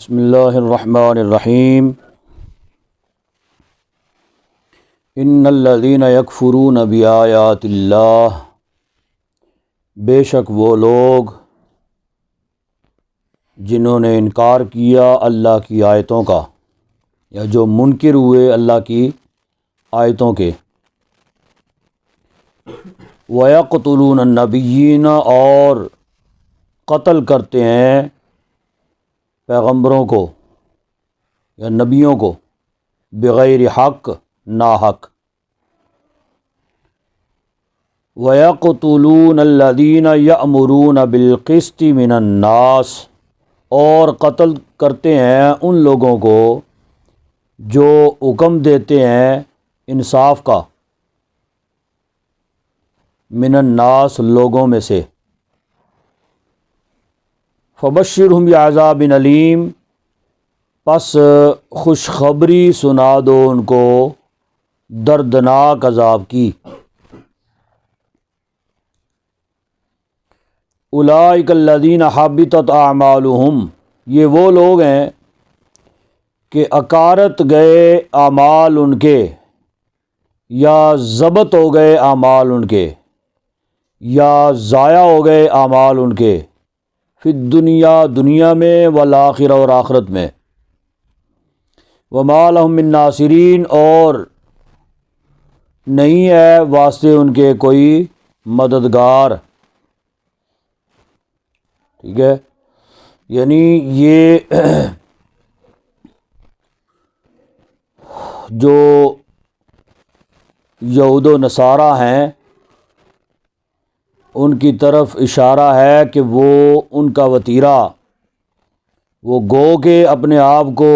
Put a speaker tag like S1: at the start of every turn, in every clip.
S1: بسم اللہ الرحمن الرحیم ان الذین یکفرون بآیات اللہ، بے شک وہ لوگ جنہوں نے انکار کیا اللہ کی آیتوں کا، یا جو منکر ہوئے اللہ کی آیتوں کے، وَيَقْتُلُونَ النَّبِيِّينَ، اور قتل کرتے ہیں پیغمبروں کو یا نبیوں کو، بغیر حق، ناحق۔ وَيَقْتُلُونَ الَّذِينَ يَأْمُرُونَ بِالْقِسْطِ مِنَ النَّاسِ، اور قتل کرتے ہیں ان لوگوں کو جو حکم دیتے ہیں انصاف کا، من الناس، لوگوں میں سے۔ فبشرہم بعذاب علیم، پس خوشخبری سنا دو ان کو دردناک عذاب کی۔ اولئک الذین حبطت اعمالہم، یہ وہ لوگ ہیں کہ اکارت گئے اعمال ان کے، یا ضبط ہو گئے اعمال ان کے، یا ضائع ہو گئے اعمال ان کے، فی الدنیا، دنیا میں، والآخرہ، اور آخرت میں۔ وما لہم من ناصرین، اور نہیں ہے واسطے ان کے کوئی مددگار۔ ٹھیک ہے، یعنی یہ جو یہود و نصارہ ہیں ان کی طرف اشارہ ہے کہ وہ ان کا وتیرہ، وہ گو کہ اپنے آپ کو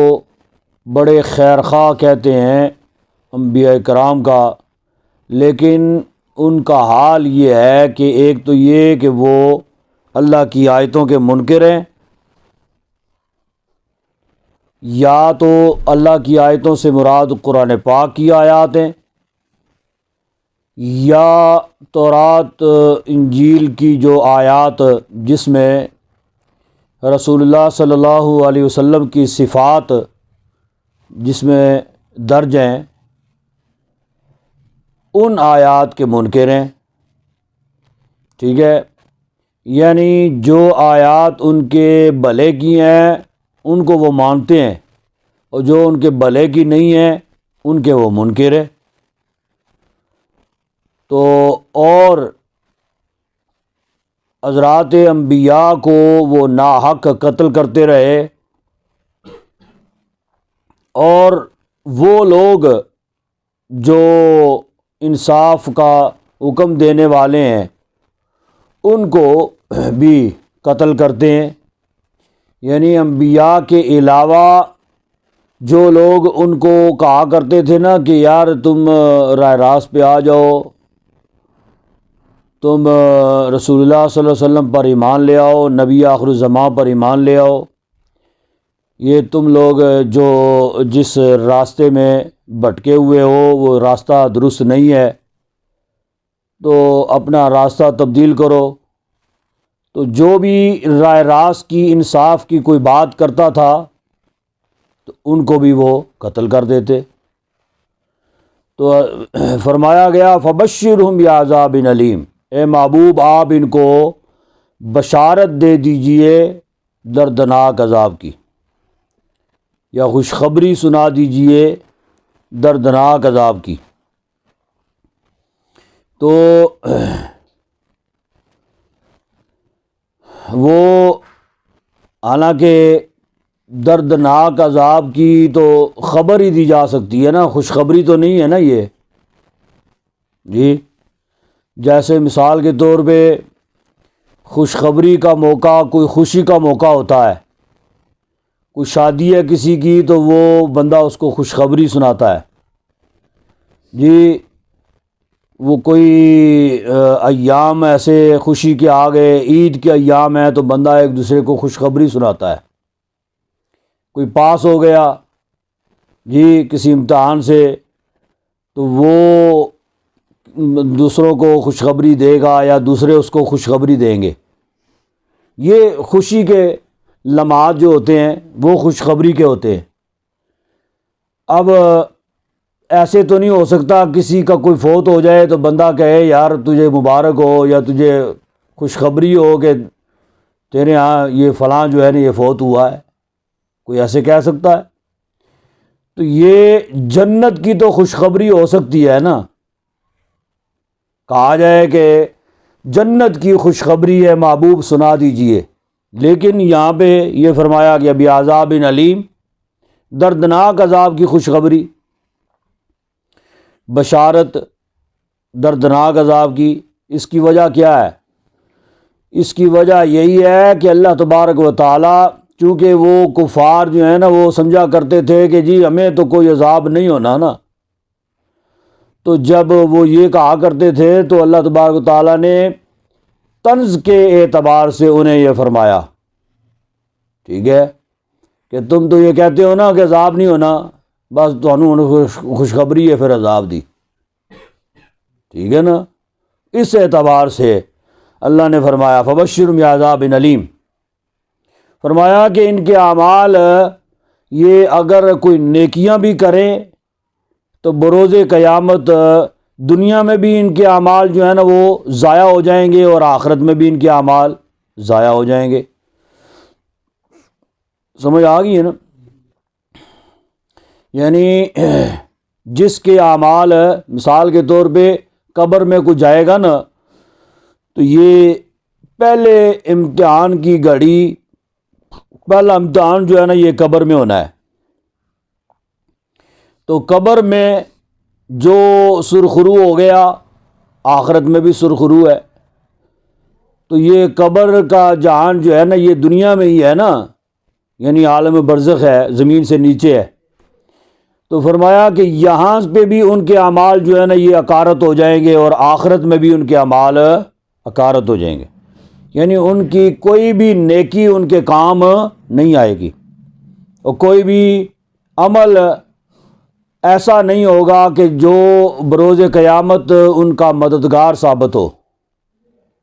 S1: بڑے خیر خواہ کہتے ہیں انبیاء کرام کا، لیکن ان کا حال یہ ہے کہ ایک تو یہ کہ وہ اللہ کی آیتوں کے منکر ہیں، یا تو اللہ کی آیتوں سے مراد قرآن پاک کی آیات ہیں، یا تورات انجیل کی جو آیات جس میں رسول اللہ صلی اللہ علیہ وسلم کی صفات جس میں درج ہیں، ان آیات کے منکر ہیں۔ ٹھیک ہے، یعنی جو آیات ان کے بھلے کی ہیں ان کو وہ مانتے ہیں، اور جو ان کے بھلے کی نہیں ہیں ان کے وہ منکر ہیں۔ تو اور حضرات انبیاء کو وہ ناحق قتل کرتے رہے، اور وہ لوگ جو انصاف کا حکم دینے والے ہیں ان کو بھی قتل کرتے ہیں۔ یعنی انبیاء کے علاوہ جو لوگ ان کو کہا کرتے تھے نا کہ یار تم راہ راست پہ آ جاؤ، تم رسول اللہ صلی اللہ علیہ وسلم پر ایمان لے آؤ، نبی آخر الزمان پر ایمان لے آؤ، یہ تم لوگ جو جس راستے میں بھٹکے ہوئے ہو وہ راستہ درست نہیں ہے، تو اپنا راستہ تبدیل کرو۔ تو جو بھی راہ راست کی، انصاف کی کوئی بات کرتا تھا تو ان کو بھی وہ قتل کر دیتے۔ تو فرمایا گیا فبشرہم بعذاب علیم، اے محبوب آپ ان کو بشارت دے دیجئے دردناک عذاب کی، یا خوشخبری سنا دیجئے دردناک عذاب کی۔ تو وہ حالانکہ دردناک عذاب کی تو خبر ہی دی جا سکتی ہے نا، خوشخبری تو نہیں ہے نا یہ۔ جی، جیسے مثال کے طور پہ خوشخبری کا موقع کوئی خوشی کا موقع ہوتا ہے، کوئی شادی ہے کسی کی تو وہ بندہ اس کو خوشخبری سناتا ہے۔ جی، وہ کوئی ایام ایسے خوشی کے آ گئے، عید کے ایام ہیں تو بندہ ایک دوسرے کو خوشخبری سناتا ہے۔ کوئی پاس ہو گیا جی کسی امتحان سے تو وہ دوسروں کو خوشخبری دے گا، یا دوسرے اس کو خوشخبری دیں گے۔ یہ خوشی کے لمحات جو ہوتے ہیں وہ خوشخبری کے ہوتے ہیں۔ اب ایسے تو نہیں ہو سکتا کسی کا کوئی فوت ہو جائے تو بندہ کہے یار تجھے مبارک ہو یا تجھے خوشخبری ہو کہ تیرے ہاں یہ فلاں جو ہے نا یہ فوت ہوا ہے، کوئی ایسے کہہ سکتا ہے؟ تو یہ جنت کی تو خوشخبری ہو سکتی ہے نا، کہا جائے کہ جنت کی خوشخبری ہے محبوب سنا دیجئے، لیکن یہاں پہ یہ فرمایا گیا بعذاب علیم، دردناک عذاب کی خوشخبری، بشارت دردناک عذاب کی۔ اس کی وجہ کیا ہے؟ اس کی وجہ یہی ہے کہ اللہ تبارک و تعالی، چونکہ وہ کفار جو ہیں نا وہ سمجھا کرتے تھے کہ جی ہمیں تو کوئی عذاب نہیں ہونا نا، تو جب وہ یہ کہا کرتے تھے تو اللہ تبارک و تعالی نے طنز کے اعتبار سے انہیں یہ فرمایا، ٹھیک ہے، کہ تم تو یہ کہتے ہو نا کہ عذاب نہیں ہونا، بس تمہیں خوشخبری ہے پھر عذاب دی، ٹھیک ہے نا۔ اس اعتبار سے اللہ نے فرمایا فبشرهم بعذاب علیم، فرمایا کہ ان کے اعمال یہ اگر کوئی نیکیاں بھی کریں تو بروز قیامت دنیا میں بھی ان کے اعمال جو ہے نا وہ ضائع ہو جائیں گے اور آخرت میں بھی ان کے اعمال ضائع ہو جائیں گے۔ سمجھ آ گئی ہے نا؟ یعنی جس کے اعمال مثال کے طور پہ قبر میں کوئی جائے گا نا تو یہ پہلے امتحان کی گھڑی، پہلا امتحان جو ہے نا یہ قبر میں ہونا ہے، تو قبر میں جو سرخرو ہو گیا آخرت میں بھی سرخرو ہے، تو یہ قبر کا جہان جو ہے نا یہ دنیا میں ہی ہے نا، یعنی عالم برزخ ہے، زمین سے نیچے ہے، تو فرمایا کہ یہاں پہ بھی ان کے اعمال جو ہے نا یہ اکارت ہو جائیں گے اور آخرت میں بھی ان کے اعمال اکارت ہو جائیں گے، یعنی ان کی کوئی بھی نیکی ان کے کام نہیں آئے گی اور کوئی بھی عمل ایسا نہیں ہوگا کہ جو بروز قیامت ان کا مددگار ثابت ہو،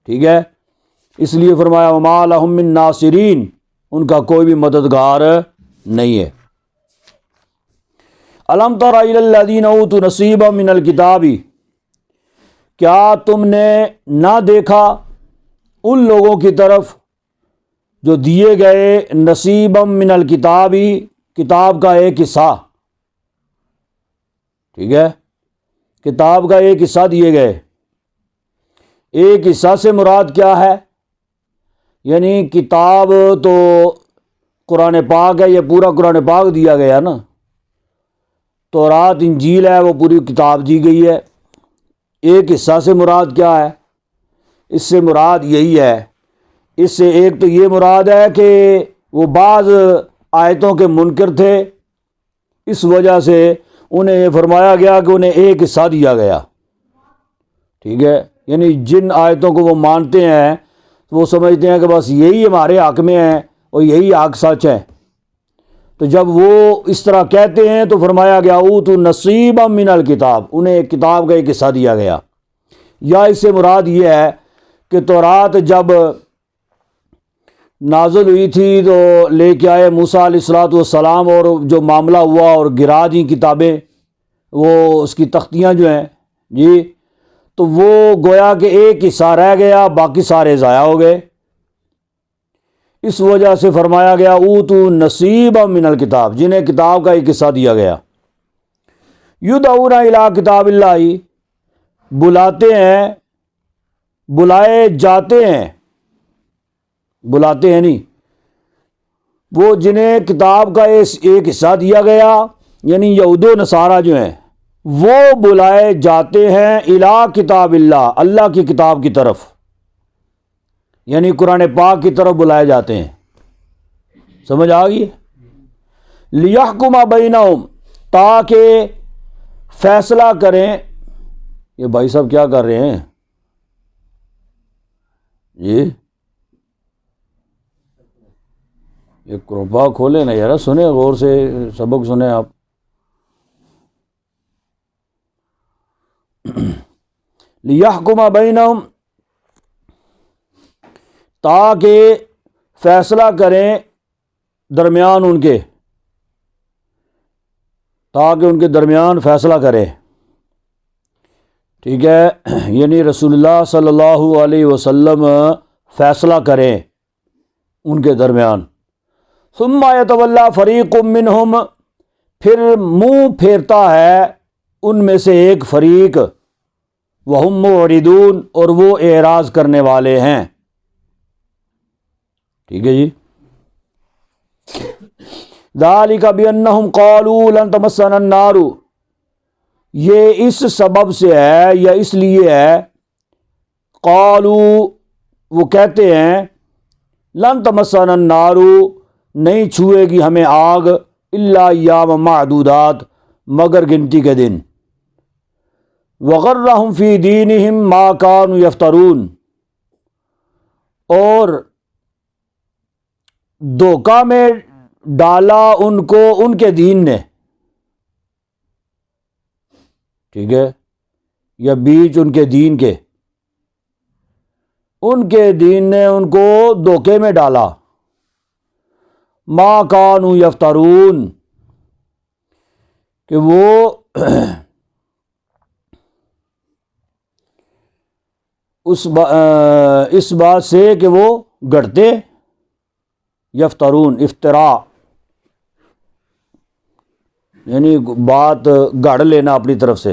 S1: ٹھیک ہے۔ اس لیے فرمایا وما لہم من ناصرین، ان کا کوئی بھی مددگار نہیں ہے۔ الم تر الی الذین اوتوا نصیبا من الکتاب، کیا تم نے نہ دیکھا ان لوگوں کی طرف جو دیے گئے نصیبا من الکتاب، کتاب کا ایک حصہ، ٹھیک ہے، کتاب کا ایک حصہ دیے گئے۔ ایک حصہ سے مراد کیا ہے؟ یعنی کتاب تو قرآن پاک ہے، یہ پورا قرآن پاک دیا گیا نا، تورات انجیل ہے وہ پوری کتاب دی گئی ہے۔ ایک حصہ سے مراد کیا ہے؟ اس سے مراد یہی ہے، اس سے ایک تو یہ مراد ہے کہ وہ بعض آیتوں کے منکر تھے، اس وجہ سے انہیں یہ فرمایا گیا کہ انہیں ایک حصہ دیا گیا، ٹھیک ہے، یعنی جن آیتوں کو وہ مانتے ہیں وہ سمجھتے ہیں کہ بس یہی ہمارے حق میں ہے اور یہی حق سچ ہے، تو جب وہ اس طرح کہتے ہیں تو فرمایا گیا اوتوا نصیبا من الکتاب، انہیں ایک کتاب کا ایک حصہ دیا گیا۔ یا اس سے مراد یہ ہے کہ تورات جب نازل ہوئی تھی تو لے کے آئے موسیٰ علیہ الصلوۃ والسلام، اور جو معاملہ ہوا اور گرا دیں کتابیں، وہ اس کی تختیاں جو ہیں جی، تو وہ گویا کہ ایک حصہ رہ گیا، باقی سارے ضائع ہو گئے۔ اس وجہ سے فرمایا گیا اوتوا نصیبا من الکتاب، جنہیں کتاب کا ایک حصہ دیا گیا۔ یدعون الی کتاب اللہ، بلاتے ہیں، بلائے جاتے ہیں، بلاتے ہیں نہیں، وہ جنہیں کتاب کا ایک حصہ دیا گیا یعنی یہود و نصارہ جو ہیں وہ بلائے جاتے ہیں الی کتاب اللہ، اللہ کی کتاب کی طرف، یعنی قرآن پاک کی طرف بلائے جاتے ہیں۔ سمجھ آ گئی؟ لیحکم بینہم، تاکہ فیصلہ کریں۔ یہ بھائی صاحب کیا کر رہے ہیں جی؟ یہ قرآن کھولے نا یار، سنیں غور سے، سبق سنیں آپ۔ لیحکم بینہم، تاکہ فیصلہ کریں درمیان ان کے، تاکہ ان کے درمیان فیصلہ کرے، ٹھیک ہے، یعنی رسول اللہ صلی اللہ علیہ وسلم فیصلہ کریں ان کے درمیان۔ ثم یتولی فریق منہم، پھر منہ پھیرتا ہے ان میں سے ایک فریق، وہم معرضون، اور وہ اعراض کرنے والے ہیں، ٹھیک ہے جی۔ ذالک بانہم قالوا لن تمسنا النار، یہ اس سبب سے ہے یا اس لیے ہے، قالوا وہ کہتے ہیں، لن تمسنا النار نہیں چھوئے گی ہمیں آگ، الا ایام معدودات مگر گنتی کے دن، وغرہم فی دینہم ما کانوا یفترون، اور دھوکہ میں ڈالا ان کو ان کے دین نے، ٹھیک ہے، یا بیچ ان کے دین کے، ان کے دین نے ان کو دھوکے میں ڈالا، ما کانوا یفترون، کہ وہ اس بات سے کہ وہ گڑھتے، یفترون افتراء یعنی بات گڑھ لینا اپنی طرف سے،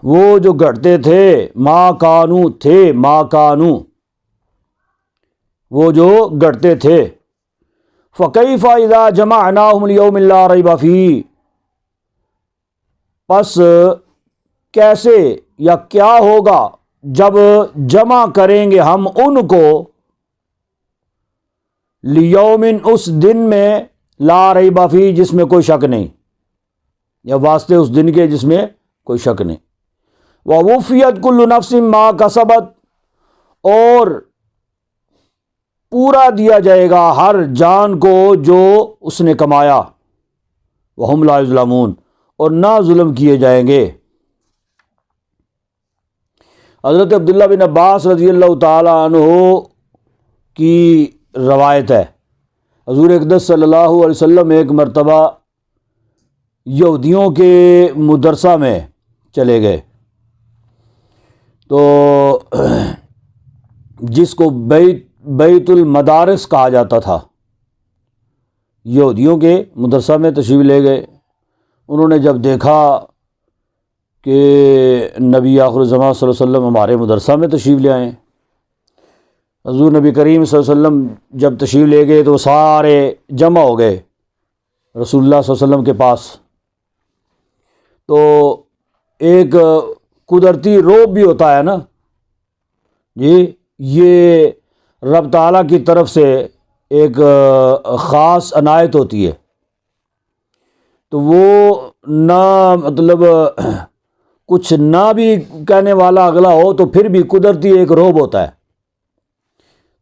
S1: وہ جو گڑھتے تھے، ما کانو تھے، ما کانو وہ جو گڑھتے تھے، فکیف اذا جمعناہم لیوم لا ریب فیہ، پس کیسے یا کیا ہوگا جب جمع کریں گے ہم ان کو، لیومن اس دن میں، لا ریب فیہ جس میں کوئی شک نہیں، یا واسطے اس دن کے جس میں کوئی شک نہیں، ووفیت کل نفس ما کسبت، اور پورا دیا جائے گا ہر جان کو جو اس نے کمایا، وہم لا یظلمون، اور نہ ظلم کیے جائیں گے۔ حضرت عبداللہ بن عباس رضی اللہ تعالی عنہ کی روایت ہے، حضور اقدس صلی اللہ علیہ وسلم ایک مرتبہ یہودیوں کے مدرسہ میں چلے گئے، تو جس کو بیت المدارس کہا جاتا تھا، یہودیوں کے مدرسہ میں تشریف لے گئے۔ انہوں نے جب دیکھا کہ نبی آخر الزمان صلی اللہ علیہ وسلم ہمارے مدرسہ میں تشریف لے آئے، حضور نبی کریم صلی اللہ علیہ وسلم جب تشریف لے گئے تو وہ سارے جمع ہو گئے رسول اللہ صلی اللہ علیہ وسلم کے پاس، تو ایک قدرتی روب بھی ہوتا ہے نا جی، یہ رب تعالیٰ کی طرف سے ایک خاص عنایت ہوتی ہے، تو وہ نہ مطلب کچھ نہ بھی کہنے والا اگلا ہو تو پھر بھی قدرتی ایک روب ہوتا ہے۔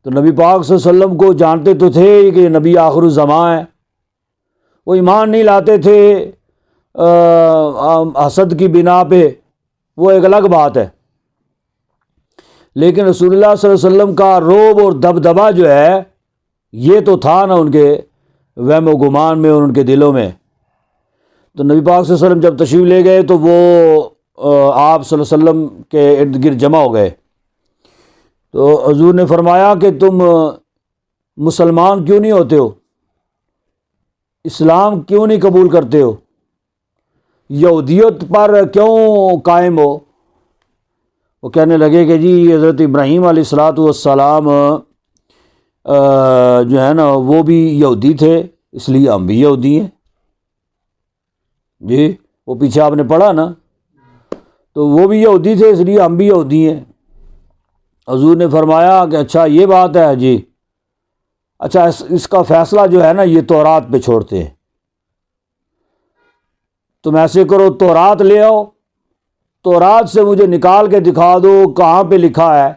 S1: تو نبی پاک صلی اللہ علیہ وسلم کو جانتے تو تھے کہ یہ نبی آخر الزمان ہے، وہ ایمان نہیں لاتے تھے حسد کی بنا پہ، وہ ایک الگ بات ہے، لیکن رسول اللہ صلی اللہ علیہ وسلم کا روب اور دبدبا جو ہے یہ تو تھا نا ان کے وہم و گمان میں اور ان کے دلوں میں۔ تو نبی پاک صلی اللہ علیہ وسلم جب تشریف لے گئے تو وہ آپ صلی اللہ علیہ وسلم کے ارد گرد جمع ہو گئے، تو حضور نے فرمایا کہ تم مسلمان کیوں نہیں ہوتے ہو، اسلام کیوں نہیں قبول کرتے ہو، یہودیت پر کیوں قائم ہو؟ وہ کہنے لگے کہ جی حضرت ابراہیم علیہ الصلاۃ والسلام جو ہے نا وہ بھی یہودی تھے، اس لیے ہم بھی یہودی ہیں۔ جی وہ پیچھے آپ نے پڑھا نا، تو وہ بھی یہودی تھے اس لیے ہم بھی یہودی ہیں۔ حضور نے فرمایا کہ اچھا یہ بات ہے جی، اچھا اس کا فیصلہ جو ہے نا یہ تورات پہ چھوڑتے ہیں، تم ایسے کرو تورات لے آؤ، تورات سے مجھے نکال کے دکھا دو کہاں پہ لکھا ہے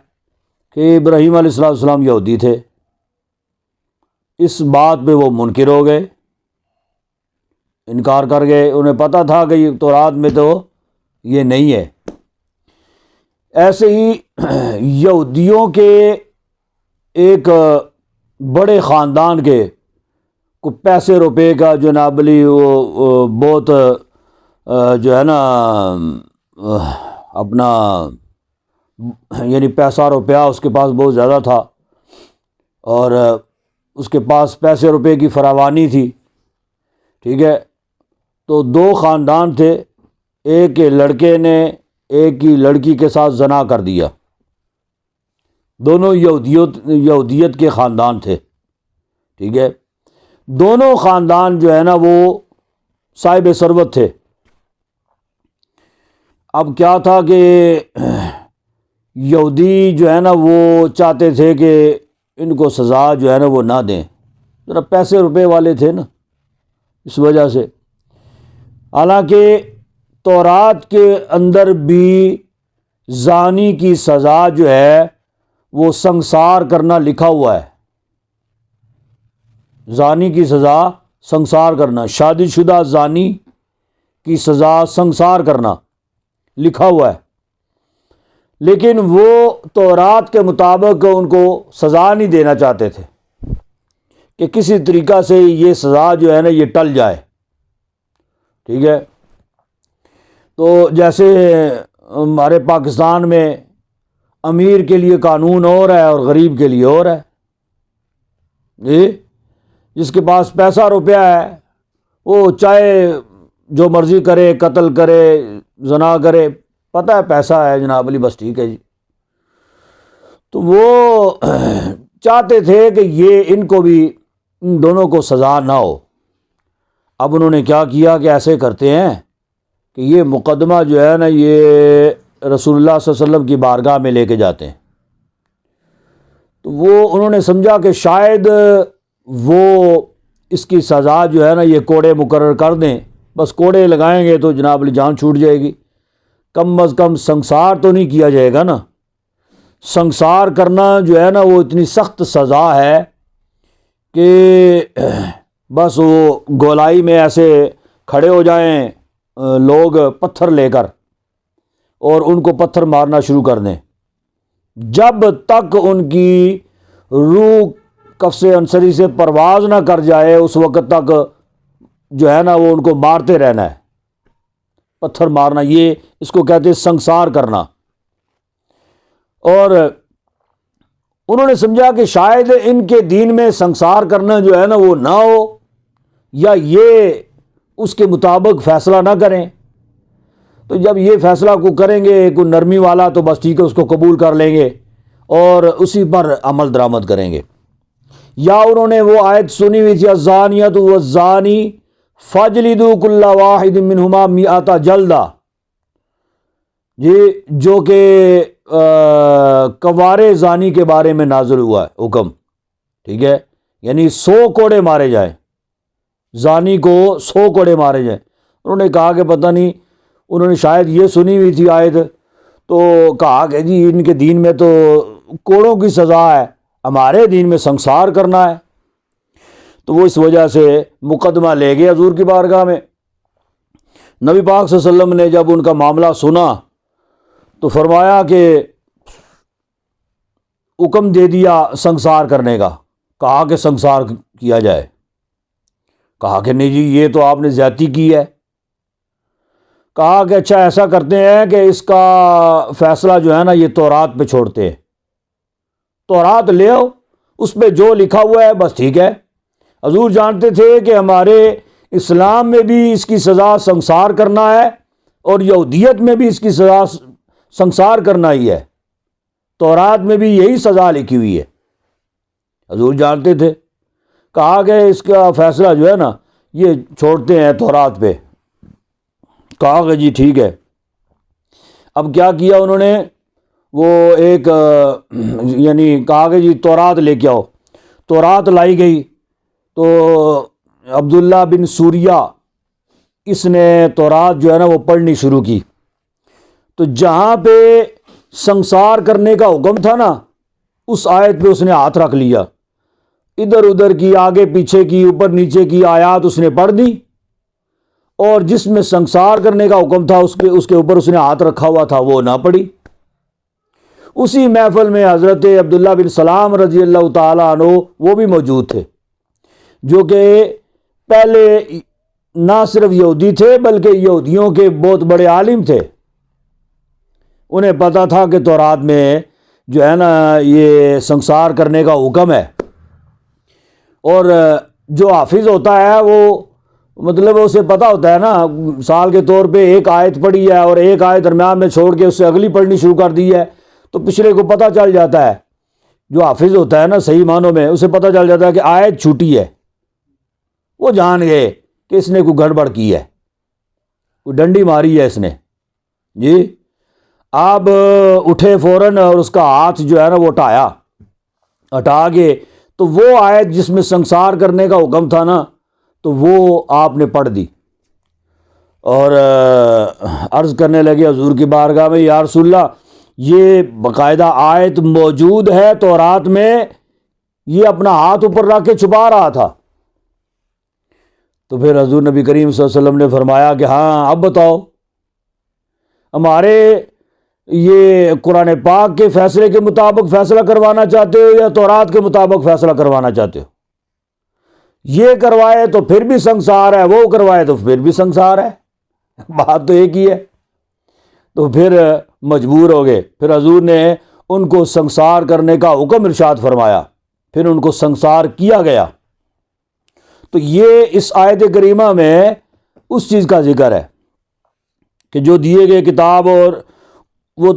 S1: کہ ابراہیم علیہ السلام یہودی تھے۔ اس بات پہ وہ منکر ہو گئے، انکار کر گئے، انہیں پتہ تھا کہ یہ تورات میں تو یہ نہیں ہے۔ ایسے ہی یہودیوں کے ایک بڑے خاندان کے کو پیسے روپے کا جناب علی وہ بہت جو ہے نا اپنا یعنی پیسہ روپیہ اس کے پاس بہت زیادہ تھا، اور اس کے پاس پیسے روپے کی فراوانی تھی، ٹھیک ہے۔ تو دو خاندان تھے، ایک لڑکے نے ایک ہی لڑکی کے ساتھ زنا کر دیا، دونوں یہودیت کے خاندان تھے، ٹھیک ہے۔ دونوں خاندان جو ہے نا وہ صاحب ثروت تھے۔ اب کیا تھا کہ یہودی جو ہے نا وہ چاہتے تھے کہ ان کو سزا جو ہے نا وہ نہ دیں، ذرا پیسے روپے والے تھے نا، اس وجہ سے۔ حالانکہ تورات کے اندر بھی زانی کی سزا جو ہے وہ سنسار کرنا لکھا ہوا ہے، زانی کی سزا سنسار کرنا، شادی شدہ زانی کی سزا سنسار کرنا لکھا ہوا ہے، لیکن وہ تورات کے مطابق ان کو سزا نہیں دینا چاہتے تھے کہ کسی طریقہ سے یہ سزا جو ہے نا یہ ٹل جائے، ٹھیک ہے۔ تو جیسے ہمارے پاکستان میں امیر کے لیے قانون اور ہے اور غریب کے لیے اور ہے، جی، جس کے پاس پیسہ روپیہ ہے وہ چاہے جو مرضی کرے، قتل کرے، زنا کرے، پتہ ہے پیسہ ہے جناب علی، بس ٹھیک ہے جی۔ تو وہ چاہتے تھے کہ یہ ان کو بھی، ان دونوں کو سزا نہ ہو۔ اب انہوں نے کیا کیا کہ ایسے کرتے ہیں کہ یہ مقدمہ جو ہے نا یہ رسول اللہ صلی اللہ علیہ وسلم کی بارگاہ میں لے کے جاتے ہیں۔ تو وہ انہوں نے سمجھا کہ شاید وہ اس کی سزا جو ہے نا یہ کوڑے مقرر کر دیں، بس کوڑے لگائیں گے تو جناب علی جان چھوٹ جائے گی، کم از کم سنسار تو نہیں کیا جائے گا نا۔ سنسار کرنا جو ہے نا وہ اتنی سخت سزا ہے کہ بس وہ گولائی میں ایسے کھڑے ہو جائیں لوگ پتھر لے کر اور ان کو پتھر مارنا شروع کر دیں، جب تک ان کی روح قفس عنصری سے پرواز نہ کر جائے اس وقت تک جو ہے نا وہ ان کو مارتے رہنا ہے، پتھر مارنا، یہ اس کو کہتے ہیں سنسار کرنا۔ اور انہوں نے سمجھا کہ شاید ان کے دین میں سنسار کرنا جو ہے نا وہ نہ ہو، یا یہ اس کے مطابق فیصلہ نہ کریں، تو جب یہ فیصلہ کو کریں گے کوئی نرمی والا تو بس ٹھیک ہے، اس کو قبول کر لیں گے اور اسی پر عمل درآمد کریں گے۔ یا انہوں نے وہ آیت سنی ہوئی تھی الزانیۃ والزانی فاجلدوا کل واحد منہما مئۃ جلدہ، جی، جو کہ کوارے زانی کے بارے میں نازل ہوا ہے حکم، ٹھیک ہے، یعنی 100 کوڑے مارے جائیں، زانی کو 100 کوڑے مارے جائیں۔ انہوں نے کہا کہ پتہ نہیں، انہوں نے شاید یہ سنی ہوئی تھی آیت، تو کہا کہ جی ان کے دین میں تو کوڑوں کی سزا ہے، ہمارے دین میں سنسار کرنا ہے۔ تو وہ اس وجہ سے مقدمہ لے گئے حضور کی بارگاہ میں۔ نبی پاک صلی اللہ علیہ وسلم نے جب ان کا معاملہ سنا تو فرمایا کہ حکم دے دیا سنسار کرنے کا، کہا کہ سنسار کیا جائے، کہا کہ نہیں جی یہ تو آپ نے زیادتی کی ہے، کہا کہ اچھا ایسا کرتے ہیں کہ اس کا فیصلہ جو ہے نا یہ تورات پہ چھوڑتے ہیں، تورات لے آؤ، اس پہ جو لکھا ہوا ہے بس ٹھیک ہے۔ حضور جانتے تھے کہ ہمارے اسلام میں بھی اس کی سزا سنسار کرنا ہے اور یہودیت میں بھی اس کی سزا سنسار کرنا ہی ہے، تورات میں بھی یہی سزا لکھی ہوئی ہے، حضور جانتے تھے۔ کہا کہ اس کا فیصلہ جو ہے نا یہ چھوڑتے ہیں تورات پہ، کہا کہ جی ٹھیک ہے۔ اب کیا کیا انہوں نے، وہ ایک یعنی کہا کہ جی تورات لے کے آؤ، تورات لائی گئی تو عبداللہ بن سوریہ اس نے تورات جو ہے نا وہ پڑھنی شروع کی، تو جہاں پہ سنسار کرنے کا حکم تھا نا اس آیت پہ اس نے ہاتھ رکھ لیا، ادھر ادھر کی، آگے پیچھے کی، اوپر نیچے کی آیات اس نے پڑھ دی، اور جس میں سنسار کرنے کا حکم تھا اس کے اوپر اس نے ہاتھ رکھا ہوا تھا وہ نہ پڑھی۔ اسی محفل میں حضرت عبداللہ بن سلام رضی اللہ تعالیٰ عنہ وہ بھی موجود تھے، جو کہ پہلے نہ صرف یہودی تھے بلکہ یہودیوں کے بہت بڑے عالم تھے۔ انہیں پتہ تھا کہ تورات میں جو ہے نا یہ سنسار کرنے کا حکم ہے، اور جو حافظ ہوتا ہے وہ مطلب اسے پتہ ہوتا ہے نا، مثال کے طور پہ ایک آیت پڑھی ہے اور ایک آیت درمیان میں چھوڑ کے اس سے اگلی پڑھنی شروع کر دی ہے تو پچھلے کو پتہ چل جاتا ہے۔ جو حافظ ہوتا ہے نا صحیح معنوں میں، اسے پتہ چل جاتا ہے کہ آیت چھوٹی ہے، وہ جان گئے کہ اس نے کوئی گڑبڑ کی ہے، کوئی ڈنڈی ماری ہے اس نے۔ جی آپ اٹھے فوراً اور اس کا ہاتھ جو ہے نا وہ ہٹا کے تو وہ آیت جس میں سنسار کرنے کا حکم تھا نا تو وہ آپ نے پڑھ دی، اور عرض کرنے لگے حضور کی بارگاہ میں، یا رسول اللہ یہ باقاعدہ آیت موجود ہے تورات میں، یہ اپنا ہاتھ اوپر رکھ کے چھپا رہا تھا۔ تو پھر حضور نبی کریم صلی اللہ علیہ وسلم نے فرمایا کہ ہاں اب بتاؤ، ہمارے یہ قرآن پاک کے فیصلے کے مطابق فیصلہ کروانا چاہتے ہو یا تورات کے مطابق فیصلہ کروانا چاہتے ہو؟ یہ کروائے تو پھر بھی سنسار ہے، وہ کروائے تو پھر بھی سنسار ہے، بات تو ایک ہی ہے۔ تو پھر مجبور ہو گئے، پھر حضور نے ان کو سنسار کرنے کا حکم ارشاد فرمایا، پھر ان کو سنسار کیا گیا۔ تو یہ اس آیت کریمہ میں اس چیز کا ذکر ہے کہ جو دیے گئے کتاب اور وہ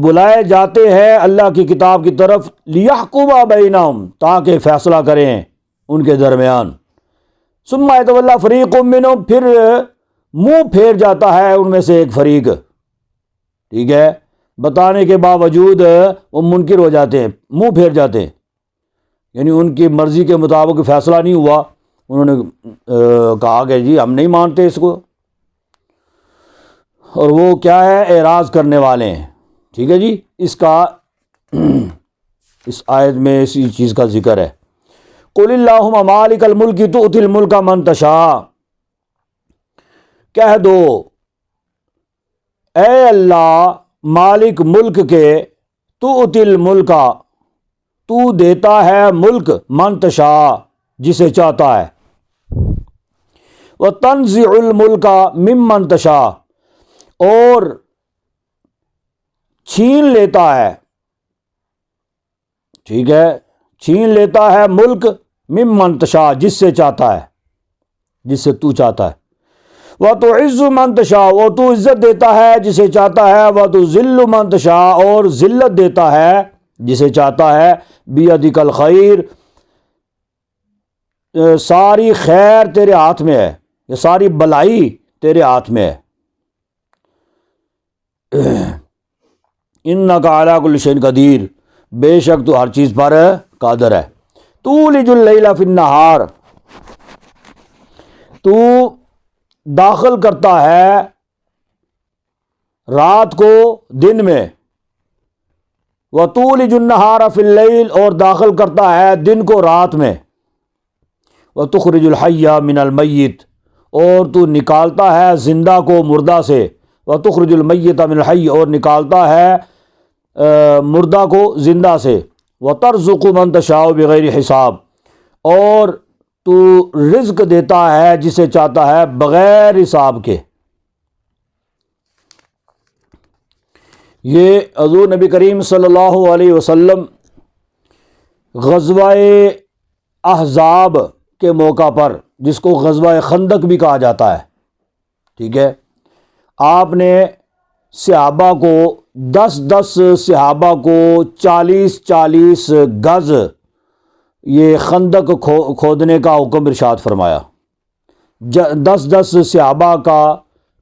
S1: بلائے جاتے ہیں اللہ کی کتاب کی طرف، لیحکم بینہم، تاکہ فیصلہ کریں ان کے درمیان۔ ثم یتولی فریق منہم، پھر منہ پھیر جاتا ہے ان میں سے ایک فریق، ٹھیک ہے، بتانے کے باوجود وہ منکر ہو جاتے ہیں، منہ پھیر جاتے ہیں، یعنی ان کی مرضی کے مطابق فیصلہ نہیں ہوا، انہوں نے کہا کہ جی ہم نہیں مانتے اس کو، اور وہ کیا ہے، اعراض کرنے والے ہیں، ٹھیک ہے جی۔ اس کا اس آیت میں اسی چیز کا ذکر ہے۔ قل اللہم مالک الملک تؤتی الملک من تشاء، کہہ دو اے اللہ مالک ملک کے، تؤتی الملک، تو دیتا ہے ملک، من تشاء، جسے چاہتا ہے، وتنزع الملک ممن تشاء، اور چھین لیتا ہے، ٹھیک ہے، چھین لیتا ہے ملک ممن تشاء، جس سے چاہتا ہے، جس سے تو چاہتا ہے، وتعز من تشاء، اور تو عزت دیتا ہے جسے چاہتا ہے، وتذل من تشاء، اور ذلت دیتا ہے جسے چاہتا ہے، بیدک الخیر، ساری خیر تیرے ہاتھ میں ہے، یہ ساری بلائی تیرے ہاتھ میں ہے۔ انک علی کل شیء قدیر، بے شک تو ہر چیز پر قادر ہے۔ تولج اللیل فی النہار، تو داخل کرتا ہے رات کو دن میں، وتولج النہار فی اللیل، اور داخل کرتا ہے دن کو رات میں، وتخرج الحی من المیت، اور تو نکالتا ہے زندہ کو مردہ سے، وتخرج المیت من الحی، اور نکالتا ہے مردہ کو زندہ سے، وترزق من تشاء بغیر حساب، اور تو رزق دیتا ہے جسے چاہتا ہے بغیر حساب کے۔ یہ حضور نبی کریم صلی اللہ علیہ وسلم غزوہ احزاب کے موقع پر، جس کو غزوہ خندق بھی کہا جاتا ہے، ٹھیک ہے، آپ نے صحابہ کو 10 صحابہ کو 40 گز یہ خندق کھودنے کا حکم ارشاد فرمایا۔ 10 صحابہ کا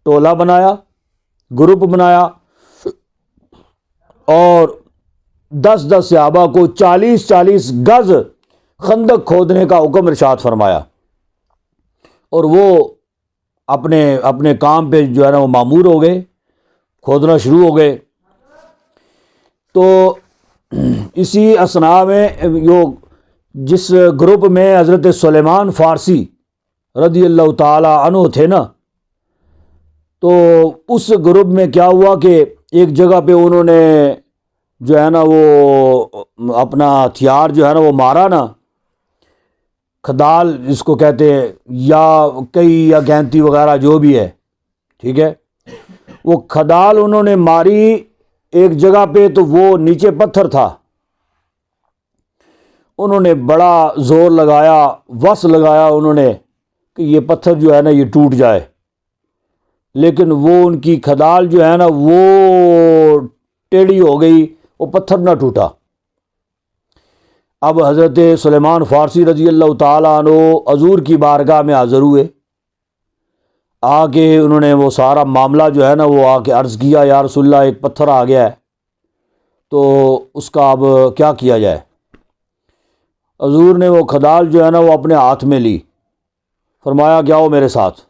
S1: ٹولہ بنایا، گروپ بنایا، اور 10 صحابہ کو 40 گز خندق کھودنے کا حکم ارشاد فرمایا، اور وہ اپنے کام پہ جو ہے نا وہ مامور ہو گئے، کھودنا شروع ہو گئے۔ تو اسی اثناء میں جس گروپ میں حضرت سلیمان فارسی رضی اللہ تعالی عنہ تھے نا، تو اس گروپ میں کیا ہوا کہ ایک جگہ پہ انہوں نے جو ہے نا وہ اپنا ہتھیار جو ہے نا وہ مارا نا، کھدال جس کو کہتے ہیں، یا کئی یا گینتی وغیرہ جو بھی ہے، ٹھیک ہے، وہ کھدال انہوں نے ماری ایک جگہ پہ تو وہ نیچے پتھر تھا، انہوں نے بڑا زور لگایا، وس لگایا انہوں نے کہ یہ پتھر جو ہے نا یہ ٹوٹ جائے، لیکن وہ ان کی کھدال جو ہے نا وہ ٹیڑھی ہو گئی، وہ پتھر نہ ٹوٹا۔ اب حضرت سلیمان فارسی رضی اللہ تعالیٰ عنہ حضور کی بارگاہ میں حاضر ہوئے، آ کے انہوں نے وہ سارا معاملہ جو ہے نا وہ آ کے عرض کیا، یا رسول اللہ ایک پتھر آ گیا ہے تو اس کا اب کیا کیا جائے؟ حضور نے وہ کھدال جو ہے نا وہ اپنے ہاتھ میں لی، فرمایا کہ آؤ میرے ساتھ۔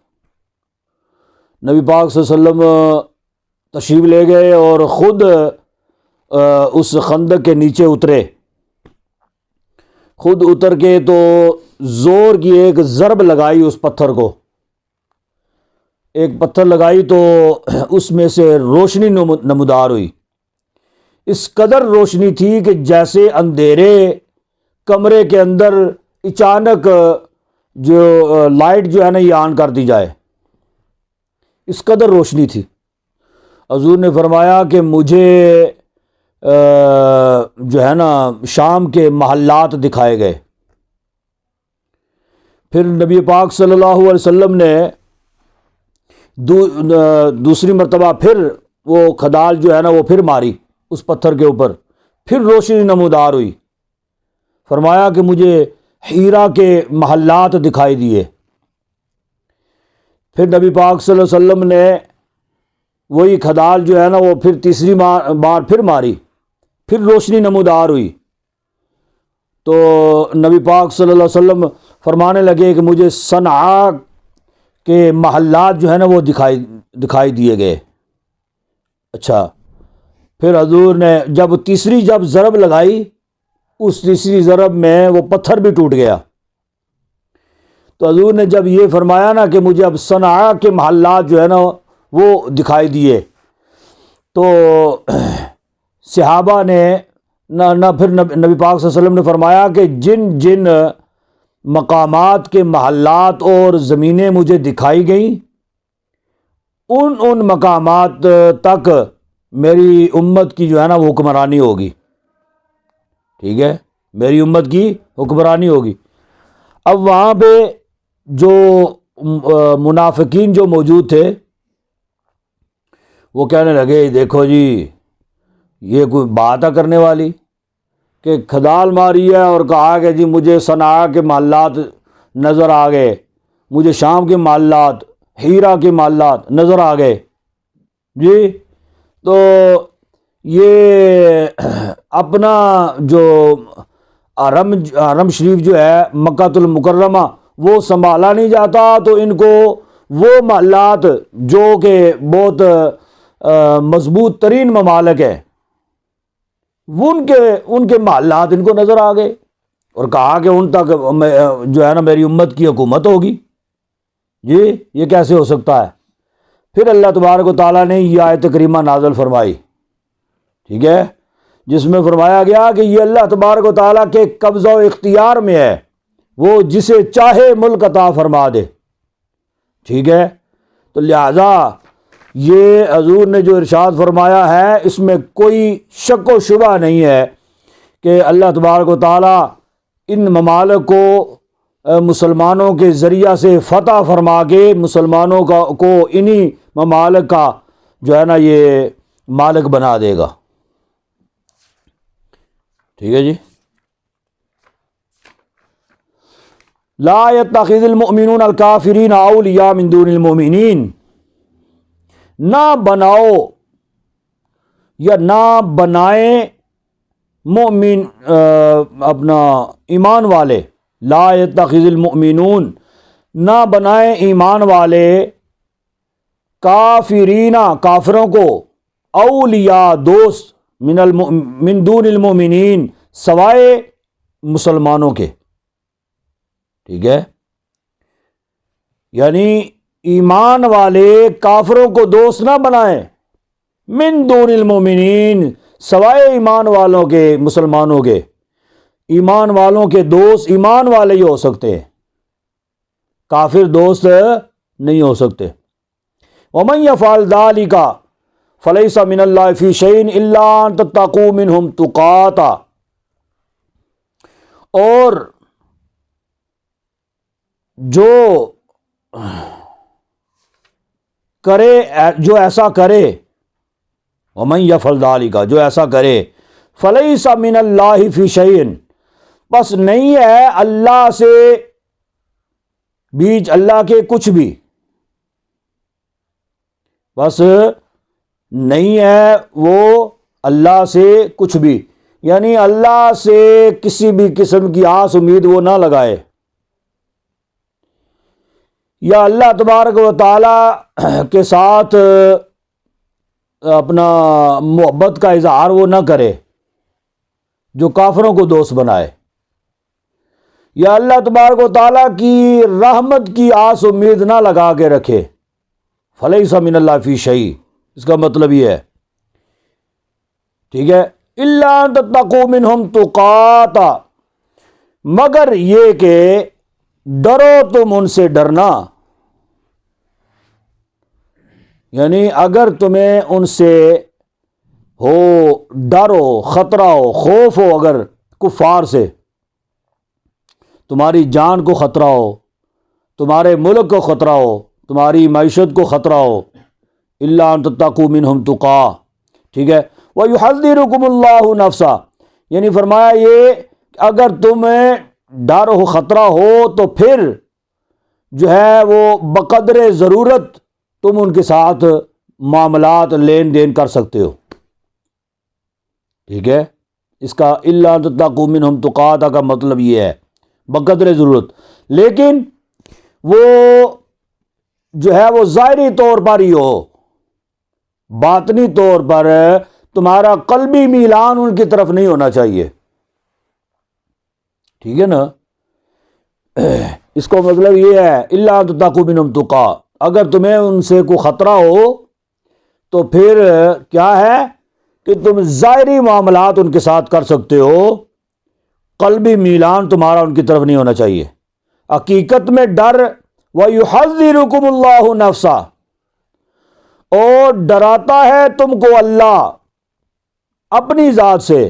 S1: نبی پاک صلی اللہ علیہ وسلم تشریف لے گئے اور خود اس خندق کے نیچے اترے، خود اتر کے تو زور کی ایک ضرب لگائی اس پتھر کو، ایک پتھر لگائی تو اس میں سے روشنی نمودار ہوئی، اس قدر روشنی تھی کہ جیسے اندھیرے کمرے کے اندر اچانک جو لائٹ جو ہے نا یہ آن کر دی جائے، اس قدر روشنی تھی۔ حضور نے فرمایا کہ مجھے جو ہے نا شام کے محلات دکھائے گئے۔ پھر نبی پاک صلی اللہ علیہ وسلم نے دوسری مرتبہ پھر وہ کھدال جو ہے نا وہ پھر ماری اس پتھر کے اوپر، پھر روشنی نمودار ہوئی، فرمایا کہ مجھے ہیرا کے محلات دکھائی دیے۔ پھر نبی پاک صلی اللہ علیہ وسلم نے وہی کھدال جو ہے نا وہ پھر تیسری بار پھر ماری، پھر روشنی نمودار ہوئی، تو نبی پاک صلی اللہ علیہ وسلم فرمانے لگے کہ مجھے صنعاء کے محلات جو ہے نا وہ دکھائی دیے گئے۔ اچھا، پھر حضور نے جب تیسری ضرب لگائی، اس تیسری ضرب میں وہ پتھر بھی ٹوٹ گیا۔ تو حضور نے جب یہ فرمایا نا کہ مجھے اب صنعاء کے محلات جو ہے نا وہ دکھائی دیے، تو صحابہ نے نہ پھر نبی پاک صلی اللہ علیہ وسلم نے فرمایا کہ جن جن مقامات کے محلات اور زمینیں مجھے دکھائی گئیں، ان مقامات تک میری امت کی جو ہے نا وہ حکمرانی ہوگی، ٹھیک ہے، میری امت کی حکمرانی ہوگی۔ اب وہاں پہ جو منافقین جو موجود تھے وہ کہنے لگے دیکھو جی یہ کوئی بات ہے کرنے والی کہ کھدال ماری ہے اور کہا کہ جی مجھے صنعاء کے محلات نظر آ گئے، مجھے شام کے محلات، ہیرا کے محلات نظر آ گئے جی۔ تو یہ اپنا جو حرم شریف جو ہے مکہ المکرمہ وہ سنبھالا نہیں جاتا، تو ان کو وہ محلات جو کہ بہت مضبوط ترین ممالک ہیں ان کے محلات ان کو نظر آ گئے، اور کہا کہ ان تک جو ہے نا میری امت کی حکومت ہوگی۔ جی یہ کیسے ہو سکتا ہے؟ پھر اللہ تبارک و تعالیٰ نے یہ آیت کریمہ نازل فرمائی، ٹھیک ہے، جس میں فرمایا گیا کہ یہ اللہ تبارک و تعالیٰ کے قبضہ و اختیار میں ہے، وہ جسے چاہے ملک عطا فرما دے، ٹھیک ہے۔ تو لہذا یہ حضور نے جو ارشاد فرمایا ہے اس میں کوئی شک و شبہ نہیں ہے کہ اللہ تبارک و تعالیٰ ان ممالک کو مسلمانوں کے ذریعہ سے فتح فرما کے مسلمانوں کو انہی ممالک کا جو ہے نا یہ مالک بنا دے گا، ٹھیک ہے جی۔ لا يتخذ المؤمنون الکافرین اولیاء من دون المؤمنین، نہ بناؤ یا نہ بنائیں مومن اپنا ایمان والے، لا يتخذ المؤمنون نہ بنائیں ایمان والے کافرین کافروں کو اولیاء دوست من دون المؤمنین سوائے مسلمانوں کے، ٹھیک ہے، یعنی ایمان والے کافروں کو دوست نہ بنائیں، من دون المؤمنین سوائے ایمان والوں کے، مسلمانوں کے، ایمان والوں کے دوست ایمان والے ہی ہو سکتے ہیں، کافر دوست نہیں ہو سکتے۔ وَمَن يَفْعَلْ ذَلِكَ فَلَيْسَ مِنَ اللَّهِ فِي شَيْءٍ إِلَّا أَن تَتَّقُوا مِنْهُمْ تُقَاتًا، اور جو ایسا کرے، وَمَن يَفْعَلْ ذَلِكَ، جو ایسا کرے، فَلَيْسَ مِنَ اللَّهِ فِي شَيْءٍ، بس نہیں ہے اللہ سے، بیچ اللہ کے کچھ بھی، بس نہیں ہے وہ اللہ سے کچھ بھی، یعنی اللہ سے کسی بھی قسم کی آس امید وہ نہ لگائے، یا اللہ تبارک و تعالی کے ساتھ اپنا محبت کا اظہار وہ نہ کرے جو کافروں کو دوست بنائے، یا اللہ تبارک و تعالیٰ کی رحمت کی آس امید نہ لگا کے رکھے۔ فلیس من اللہ فی شیء، اس کا مطلب یہ ہے، ٹھیک ہے، الا ان تتقوا منہم تقاتا، مگر یہ کہ ڈرو تم ان سے ڈرنا، یعنی اگر تمہیں ان سے ہو ڈر ہو، خطرہ ہو، خوف ہو، اگر کفار سے تمہاری جان کو خطرہ ہو، تمہارے ملک کو خطرہ ہو، تمہاری معیشت کو خطرہ ہو، الا ان تتقوا منہم تقا، ٹھیک ہے، وَيُحَذِّرُكُمُ اللَّهُ نَفْسَهْ، یعنی فرمایا یہ کہ اگر تمہیں ڈر ہو، خطرہ ہو، تو پھر جو ہے وہ بقدر ضرورت تم ان کے ساتھ معاملات لین دین کر سکتے ہو، ٹھیک ہے، اس کا الا ان تتقوا منہم تقاتا کا مطلب یہ ہے بقدر ضرورت، لیکن وہ جو ہے وہ ظاہری طور پر ہی ہو، باطنی طور پر تمہارا قلبی میلان ان کی طرف نہیں ہونا چاہیے، ٹھیک ہے نا، اس کو مطلب یہ ہے الا ان تتقوا منہم تقا، اگر تمہیں ان سے کوئی خطرہ ہو تو پھر کیا ہے کہ تم ظاہری معاملات ان کے ساتھ کر سکتے ہو، قلبی میلان تمہارا ان کی طرف نہیں ہونا چاہیے۔ حقیقت میں ڈر وَيُحَذِّرُكُمُ اللَّهُ نَفْسَهْ، اور ڈراتا ہے تم کو اللہ اپنی ذات سے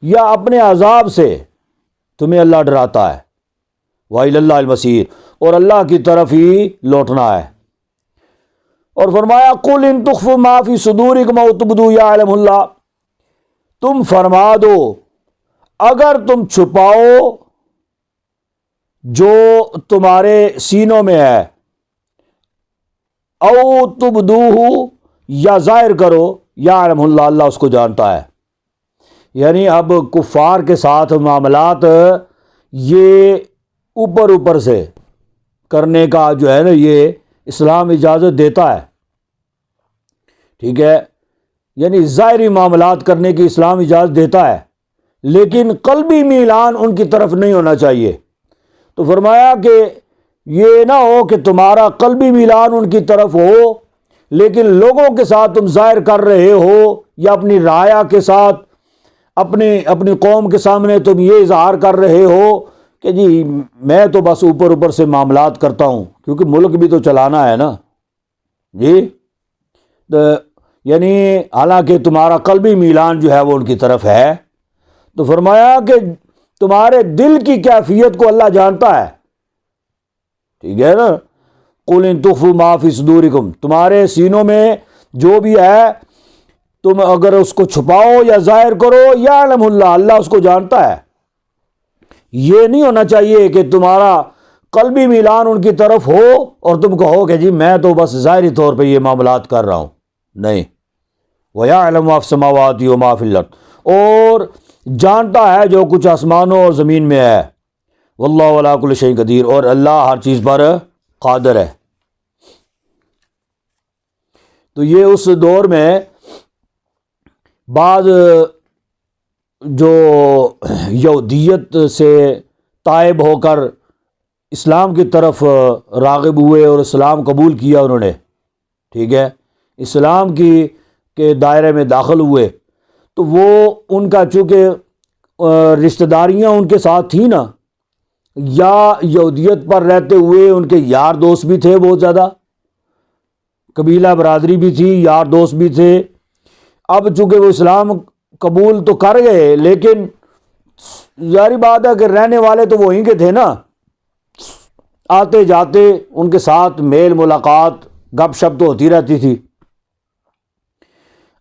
S1: یا اپنے عذاب سے، تمہیں اللہ ڈراتا ہے، وَإِلَى اللَّهِ الْمَصِيرُ، اور اللہ کی طرف ہی لوٹنا ہے۔ اور فرمایا قُلْ إِن تُخْفُوا مَا فِي صُدُورِكُمْ أَوْ تُبْدُوهُ يَعْلَمْهُ اللَّهُ، تم فرما دو اگر تم چھپاؤ جو تمہارے سینوں میں ہے، او تبدوہ، یا ظاہر کرو، یعلم اللہ، اللہ اس کو جانتا ہے، یعنی اب کفار کے ساتھ معاملات یہ اوپر اوپر سے کرنے کا جو ہے نا، یہ اسلام اجازت دیتا ہے، ٹھیک ہے، یعنی ظاہری معاملات کرنے کی اسلام اجازت دیتا ہے، لیکن قلبی میلان ان کی طرف نہیں ہونا چاہیے۔ تو فرمایا کہ یہ نہ ہو کہ تمہارا قلبی میلان ان کی طرف ہو، لیکن لوگوں کے ساتھ تم ظاہر کر رہے ہو، یا اپنی رعایا کے ساتھ اپنی قوم کے سامنے تم یہ اظہار کر رہے ہو کہ جی میں تو بس اوپر اوپر سے معاملات کرتا ہوں، کیونکہ ملک بھی تو چلانا ہے نا جی، یعنی حالانکہ تمہارا قلبی میلان جو ہے وہ ان کی طرف ہے۔ تو فرمایا کہ تمہارے دل کی کیفیت کو اللہ جانتا ہے، ٹھیک ہے نا، قُلْ إِن تُخْفُوا مَا فِي صُدُورِكُمْ، تمہارے سینوں میں جو بھی ہے تم اگر اس کو چھپاؤ یا ظاہر کرو، یعلم اللہ، اللہ اس کو جانتا ہے۔ یہ نہیں ہونا چاہیے کہ تمہارا قلبی میلان ان کی طرف ہو اور تم کہو کہ جی میں تو بس ظاہری طور پہ یہ معاملات کر رہا ہوں، نہیں، وَيَعْلَمُ مَا فِي السَّمَاوَاتِ وَمَا فِي الْأَرْضِ، اور جانتا ہے جو کچھ آسمانوں اور زمین میں ہے، واللہ علی کل شیء قدیر، اور اللہ ہر چیز پر قادر ہے۔ تو یہ اس دور میں بعض جو یہودیت سے تائب ہو کر اسلام کی طرف راغب ہوئے اور اسلام قبول کیا انہوں نے، ٹھیک ہے، اسلام کے دائرے میں داخل ہوئے، تو وہ ان کا چونکہ رشتہ داریاں ان کے ساتھ تھیں نا، یا یہودیت پر رہتے ہوئے ان کے یار دوست بھی تھے بہت زیادہ، قبیلہ برادری بھی تھی، یار دوست بھی تھے۔ اب چونکہ وہ اسلام قبول تو کر گئے، لیکن ظاہری بات ہے کہ رہنے والے تو وہیں کے تھے نا، آتے جاتے ان کے ساتھ میل ملاقات گپ شپ تو ہوتی رہتی تھی۔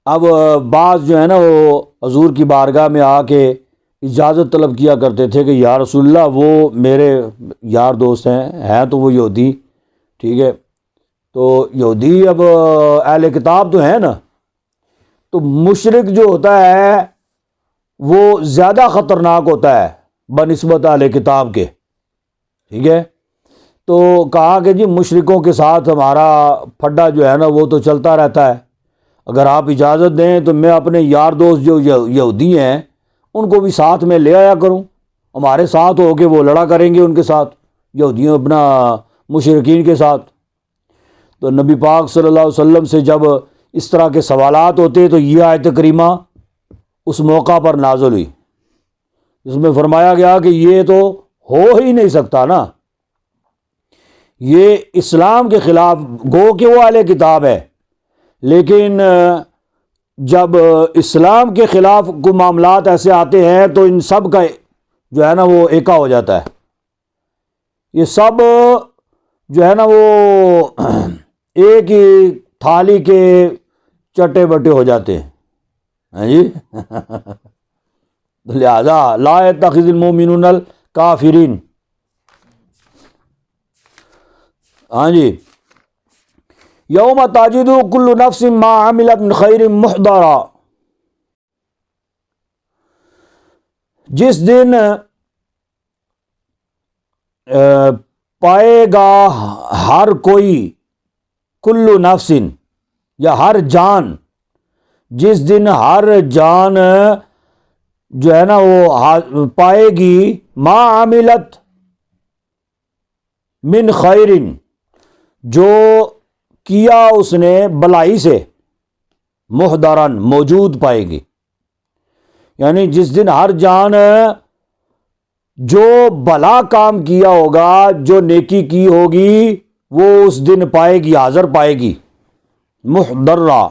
S1: اب بعض جو ہے نا وہ حضور کی بارگاہ میں آ کے اجازت طلب کیا کرتے تھے کہ یا رسول اللہ وہ میرے یار دوست ہیں تو وہ یہودی، ٹھیک ہے، تو یہودی اب اہل کتاب تو ہیں نا، تو مشرک جو ہوتا ہے وہ زیادہ خطرناک ہوتا ہے بنسبت اہل کتاب کے، ٹھیک ہے۔ تو کہا کہ جی مشرکوں کے ساتھ ہمارا پھڈا جو ہے نا وہ تو چلتا رہتا ہے، اگر آپ اجازت دیں تو میں اپنے یار دوست جو یہودی ہیں ان کو بھی ساتھ میں لے آیا کروں، ہمارے ساتھ ہو کے وہ لڑا کریں گے ان کے ساتھ، یہودیوں اپنا مشرکین کے ساتھ۔ تو نبی پاک صلی اللہ علیہ وسلم سے جب اس طرح کے سوالات ہوتے تو یہ آیت کریمہ اس موقع پر نازل ہوئی، جس میں فرمایا گیا کہ یہ تو ہو ہی نہیں سکتا نا، یہ اسلام کے خلاف، گو کہ وہ اہل کتاب ہے، لیکن جب اسلام کے خلاف کوئی معاملات ایسے آتے ہیں تو ان سب کا جو ہے نا وہ ایکا ہو جاتا ہے، یہ سب جو ہے نا وہ ایک ہی تھالی کے چٹے بٹے ہو جاتے ہیں، ہاں جی لہذا لا يتخذ المؤمنون الکافرین، ہاں جی، یوم تجد کل نفس ما عملت من خیر محضرا، جس دن پائے گا ہر کوئی، کل نفس یا ہر جان، جس دن ہر جان جو ہے نا وہ پائے گی ما عملت من خیر، جو کیا اس نے بلائی سے، محضرن موجود پائے گی، یعنی جس دن ہر جان جو بھلا کام کیا ہوگا، جو نیکی کی ہوگی، وہ اس دن پائے گی، حاضر پائے گی، محضرہ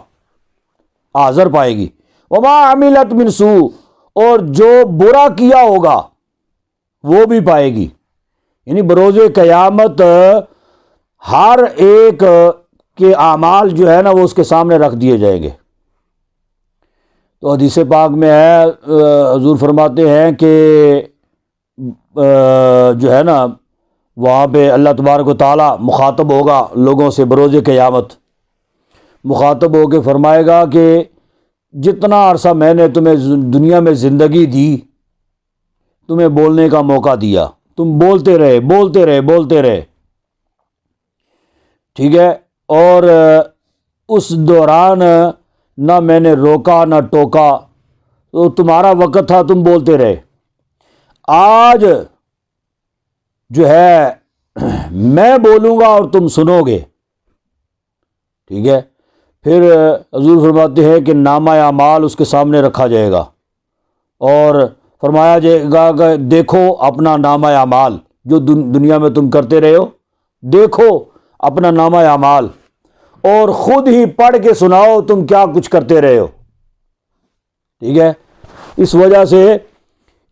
S1: حاضر پائے گی، وما عملت من سوء، اور جو برا کیا ہوگا وہ بھی پائے گی، یعنی بروز قیامت ہر ایک کے اعمال جو ہے نا وہ اس کے سامنے رکھ دیے جائیں گے۔ تو حدیث پاک میں ہے، حضور فرماتے ہیں کہ جو ہے نا وہاں پہ اللہ تبارک و تعالیٰ مخاطب ہوگا لوگوں سے بروز قیامت، مخاطب ہو کے فرمائے گا کہ جتنا عرصہ میں نے تمہیں دنیا میں زندگی دی، تمہیں بولنے کا موقع دیا، تم بولتے رہے، ٹھیک ہے، اور اس دوران نہ میں نے روکا نہ ٹوکا، تو تمہارا وقت تھا، تم بولتے رہے۔ آج جو ہے میں بولوں گا اور تم سنو گے، ٹھیک ہے۔ پھر حضور فرماتے ہیں کہ نامہ اعمال اس کے سامنے رکھا جائے گا اور فرمایا جائے گا کہ دیکھو اپنا نامہ اعمال جو دنیا میں تم کرتے رہے ہو، دیکھو اپنا نامہ اعمال اور خود ہی پڑھ کے سناؤ تم کیا کچھ کرتے رہے ہو، ٹھیک ہے۔ اس وجہ سے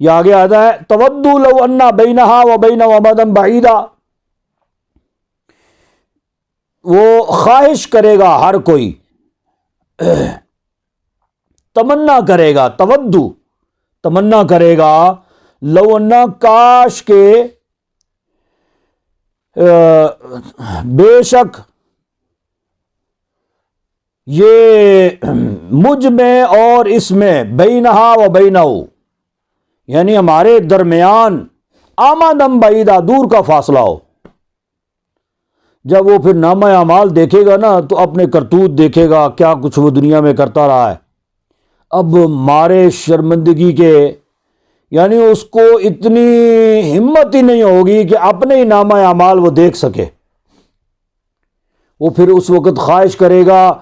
S1: یہ آگے آتا ہے تودوا لو ان بینہا و بینہ امدا بعیدا، وہ خواہش کرے گا ہر کوئی، تمنا کرے گا، تمنا کرے گا، لو انا کاش کے، بے شک یہ مجھ میں اور اس میں، بینہا و بینہ، یعنی ہمارے درمیان، آمدم بعیدہ، دور کا فاصلہ ہو۔ جب وہ پھر نامہ اعمال دیکھے گا نا تو اپنے کرتوت دیکھے گا، کیا کچھ وہ دنیا میں کرتا رہا ہے، اب مارے شرمندگی کے، یعنی اس کو اتنی ہمت ہی نہیں ہوگی کہ اپنے ہی نامہ اعمال وہ دیکھ سکے۔ وہ پھر اس وقت خواہش کرے گا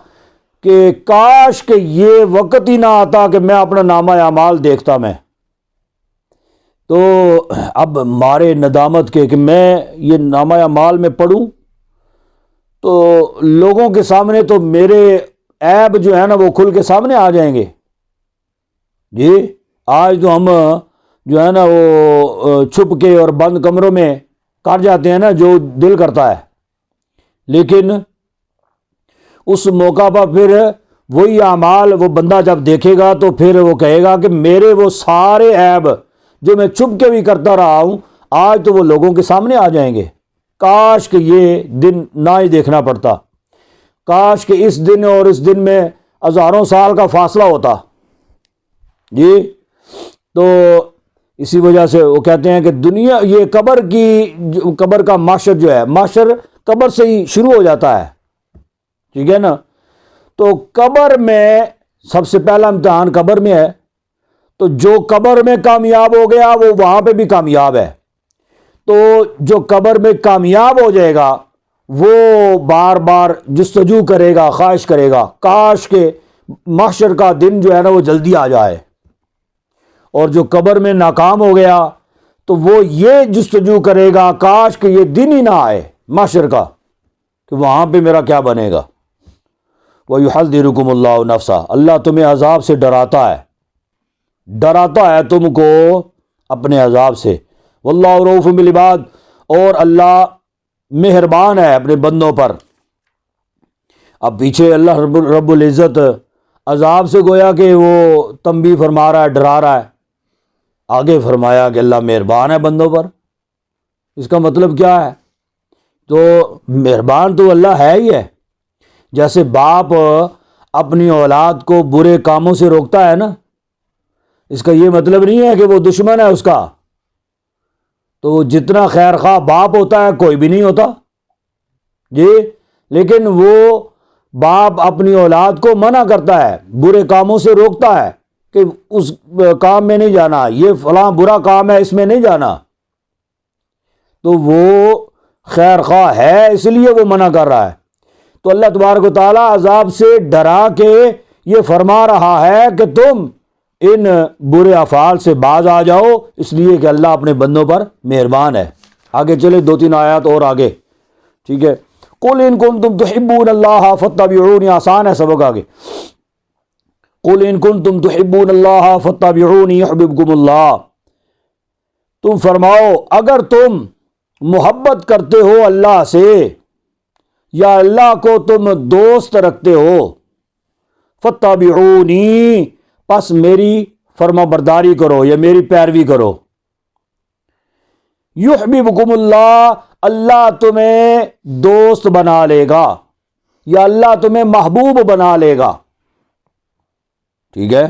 S1: کہ کاش کہ یہ وقت ہی نہ آتا کہ میں اپنا نامہ اعمال دیکھتا میں. تو اب مارے ندامت کے کہ میں یہ نامہ اعمال میں پڑھوں تو لوگوں کے سامنے تو میرے عیب جو ہے نا وہ کھل کے سامنے آ جائیں گے. جی آج تو ہم جو ہے نا وہ چھپ کے اور بند کمروں میں کر جاتے ہیں نا جو دل کرتا ہے، لیکن اس موقع پر پھر وہی اعمال وہ بندہ جب دیکھے گا تو پھر وہ کہے گا کہ میرے وہ سارے عیب جو میں چھپ کے بھی کرتا رہا ہوں آج تو وہ لوگوں کے سامنے آ جائیں گے. کاش کہ یہ دن نہ ہی دیکھنا پڑتا، کاش کہ اس دن اور اس دن میں ہزاروں سال کا فاصلہ ہوتا. جی تو اسی وجہ سے وہ کہتے ہیں کہ دنیا یہ قبر کا معاشر جو ہے، معاشر قبر سے ہی شروع ہو جاتا ہے. ٹھیک ہے نا. تو قبر میں سب سے پہلا امتحان قبر میں ہے، تو جو قبر میں کامیاب ہو گیا وہ وہاں پہ بھی کامیاب ہے. تو جو قبر میں کامیاب ہو جائے گا وہ بار بار جستجو کرے گا، خواہش کرے گا کاش کہ محشر کا دن جو ہے نا وہ جلدی آ جائے. اور جو قبر میں ناکام ہو گیا تو وہ یہ جستجو کرے گا کاش کہ یہ دن ہی نہ آئے محشر کا، کہ وہاں پہ میرا کیا بنے گا. وَيُحَذِّرُكُمُ اللَّهُ نَفْسَهُ، اللہ تمہیں عذاب سے ڈراتا ہے تم کو اپنے عذاب سے. وَاللَّهُ رَءُوفٌ بِالْعِبَادِ، اور اللہ مہربان ہے اپنے بندوں پر. اب پیچھے اللہ رب العزت عذاب سے گویا کہ وہ تنبیہ فرما رہا ہے، ڈرا رہا ہے. آگے فرمایا کہ اللہ مہربان ہے بندوں پر. اس کا مطلب کیا ہے؟ تو مہربان تو اللہ ہے ہی ہے. جیسے باپ اپنی اولاد کو برے کاموں سے روکتا ہے نا، اس کا یہ مطلب نہیں ہے کہ وہ دشمن ہے اس کا. تو وہ جتنا خیر خواہ باپ ہوتا ہے کوئی بھی نہیں ہوتا. جی لیکن وہ باپ اپنی اولاد کو منع کرتا ہے، برے کاموں سے روکتا ہے کہ اس کام میں نہیں جانا، یہ فلاں برا کام ہے اس میں نہیں جانا. تو وہ خیر خواہ ہے اس لیے وہ منع کر رہا ہے. تو اللہ تبارک و تعالیٰ عذاب سے ڈرا کے یہ فرما رہا ہے کہ تم ان برے افعال سے باز آ جاؤ، اس لیے کہ اللہ اپنے بندوں پر مہربان ہے. آگے چلے 2-3 آیات اور آگے. ٹھیک ہے. قُلْ إِن كُنتُمْ تُحِبُّونَ اللَّهَ فَاتَّبِعُونِ، آسان ہے سبق آگے. قُلْ إِن كُنتُمْ تُحِبُّونَ اللَّهَ فَاتَّبِعُونِ يُحْبِبْكُمُ اللَّهُ، تم فرماؤ اگر تم محبت کرتے ہو اللہ سے یا اللہ کو تم دوست رکھتے ہو، فَاتَّبِعُونِ، پس میری فرما برداری کرو یا میری پیروی کرو. یحببکم اللہ، اللہ تمہیں دوست بنا لے گا یا اللہ تمہیں محبوب بنا لے گا. ٹھیک ہے.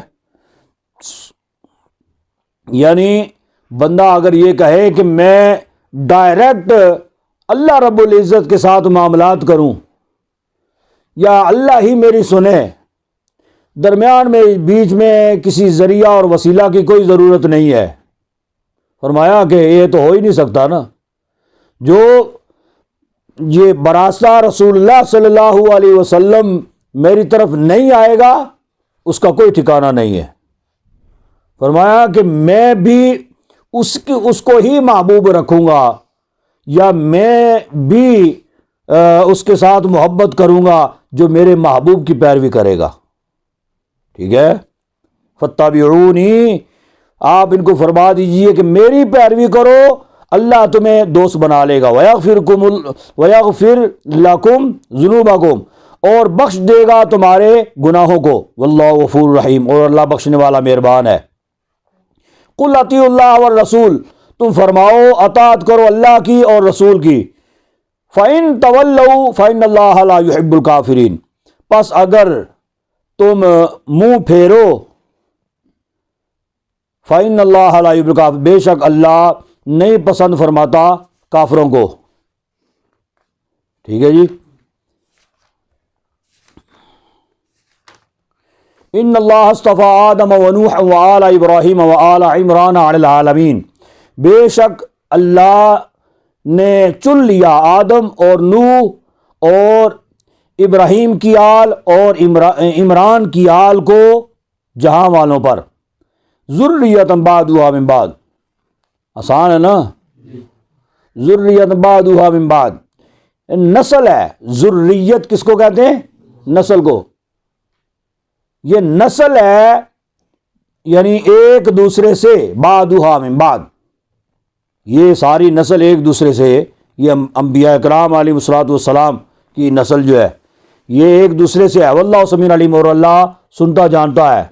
S1: یعنی بندہ اگر یہ کہے کہ میں ڈائریکٹ اللہ رب العزت کے ساتھ معاملات کروں یا اللہ ہی میری سنے، درمیان میں بیچ میں کسی ذریعہ اور وسیلہ کی کوئی ضرورت نہیں ہے. فرمایا کہ یہ تو ہو ہی نہیں سکتا نا. جو یہ براستہ رسول اللہ صلی اللہ علیہ وسلم میری طرف نہیں آئے گا اس کا کوئی ٹھکانہ نہیں ہے. فرمایا کہ میں بھی اس کو ہی محبوب رکھوں گا یا میں بھی اس کے ساتھ محبت کروں گا جو میرے محبوب کی پیروی کرے گا. ٹھیک ہے. فَاتَّبِعُونِی، آپ ان کو فرما دیجئے کہ میری پیروی کرو، اللہ تمہیں دوست بنا لے گا. وَيَغْفِرْ لَكُمْ ذُنُوبَكُمْ، اور بخش دے گا تمہارے گناہوں کو. وَاللَّهُ غَفُورٌ رَحِيمٌ، اور اللہ بخشنے والا مہربان ہے. قُلْ اطیعوا اللہ والرسول، تم فرماؤ اطاعت کرو اللہ کی اور رسول کی. فَإِن تَوَلَّوْا فَإِنَّ اللَّهَ لَا يُحِبُّ الْكَافِرِينَ، پس اگر تم منہ پھیرو، فَإِنَّ اللَّهَ لَا يُحِبُّ الْكَافِرِينَ، بے شک اللہ نہیں پسند فرماتا کافروں کو. ٹھیک ہے جی. ان اللہ اصطفى آدم ونوح وآل ابراہیم وآل عمران علی العالمین، بے شک اللہ نے چن لیا آدم اور نوح اور ابراہیم کی آل اور عمران کی آل کو جہاں والوں پر، ذریۃ بعضها من بعض، آسان ہے نا، ذریۃ بعضها من بعض، نسل ہے، ذریت کس کو کہتے ہیں؟ نسل کو، یہ نسل ہے یعنی ایک دوسرے سے، بعضها من بعض، یہ ساری نسل ایک دوسرے سے، یہ انبیاء کرام علیہ الصلوۃ والسلام کی نسل جو ہے یہ ایک دوسرے سے ہے۔ واللہ سمیع علیم، اور اللہ سنتا جانتا ہے۔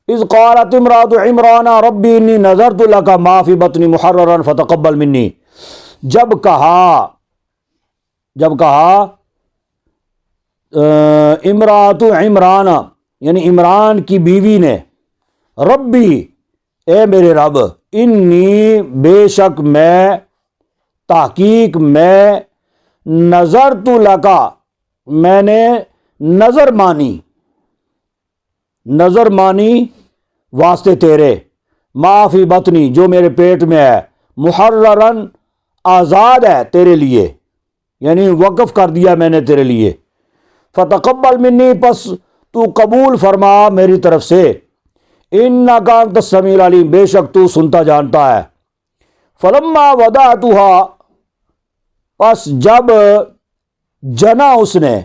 S1: اذ قالت امرأة عمران ربی انی نذرت لک ما فی بطنی محررا فتقبل منی، جب کہا امرأة عمران یعنی عمران کی بیوی نے، ربی اے میرے رب، انی بے شک میں، تحقیق میں، نذرت لکا میں نے نظر مانی واسطے تیرے، ما فی بطنی جو میرے پیٹ میں ہے، محررن آزاد ہے تیرے لیے، یعنی وقف کر دیا میں نے تیرے لیے، فتقبل منی پس تو قبول فرما میری طرف سے، انک انت السمیع العلیم بے شک تو سنتا جانتا ہے۔ فلما وضعتها پس جب جنا اس نے،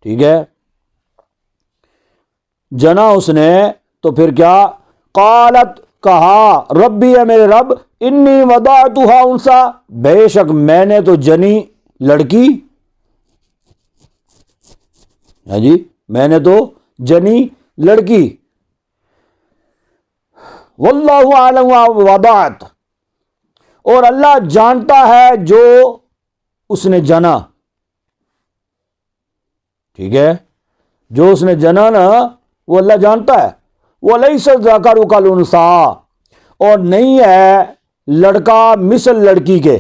S1: ٹھیک ہے، جنا اس نے تو پھر کیا، قالت کہا، ربی ہے میرے رب، انی وضعتها انثی بے شک میں نے تو جنی لڑکی، ہاں جی میں نے تو جنی لڑکی، واللہ اعلم وضعت اور اللہ جانتا ہے جو اس نے جنا، ٹھیک ہے، جو اس نے جنا نا وہ اللہ جانتا ہے۔ وَلَيْسَ الذَّكَرُ كَالْأُنثَىٰ اور نہیں ہے لڑکا مثل لڑکی کے،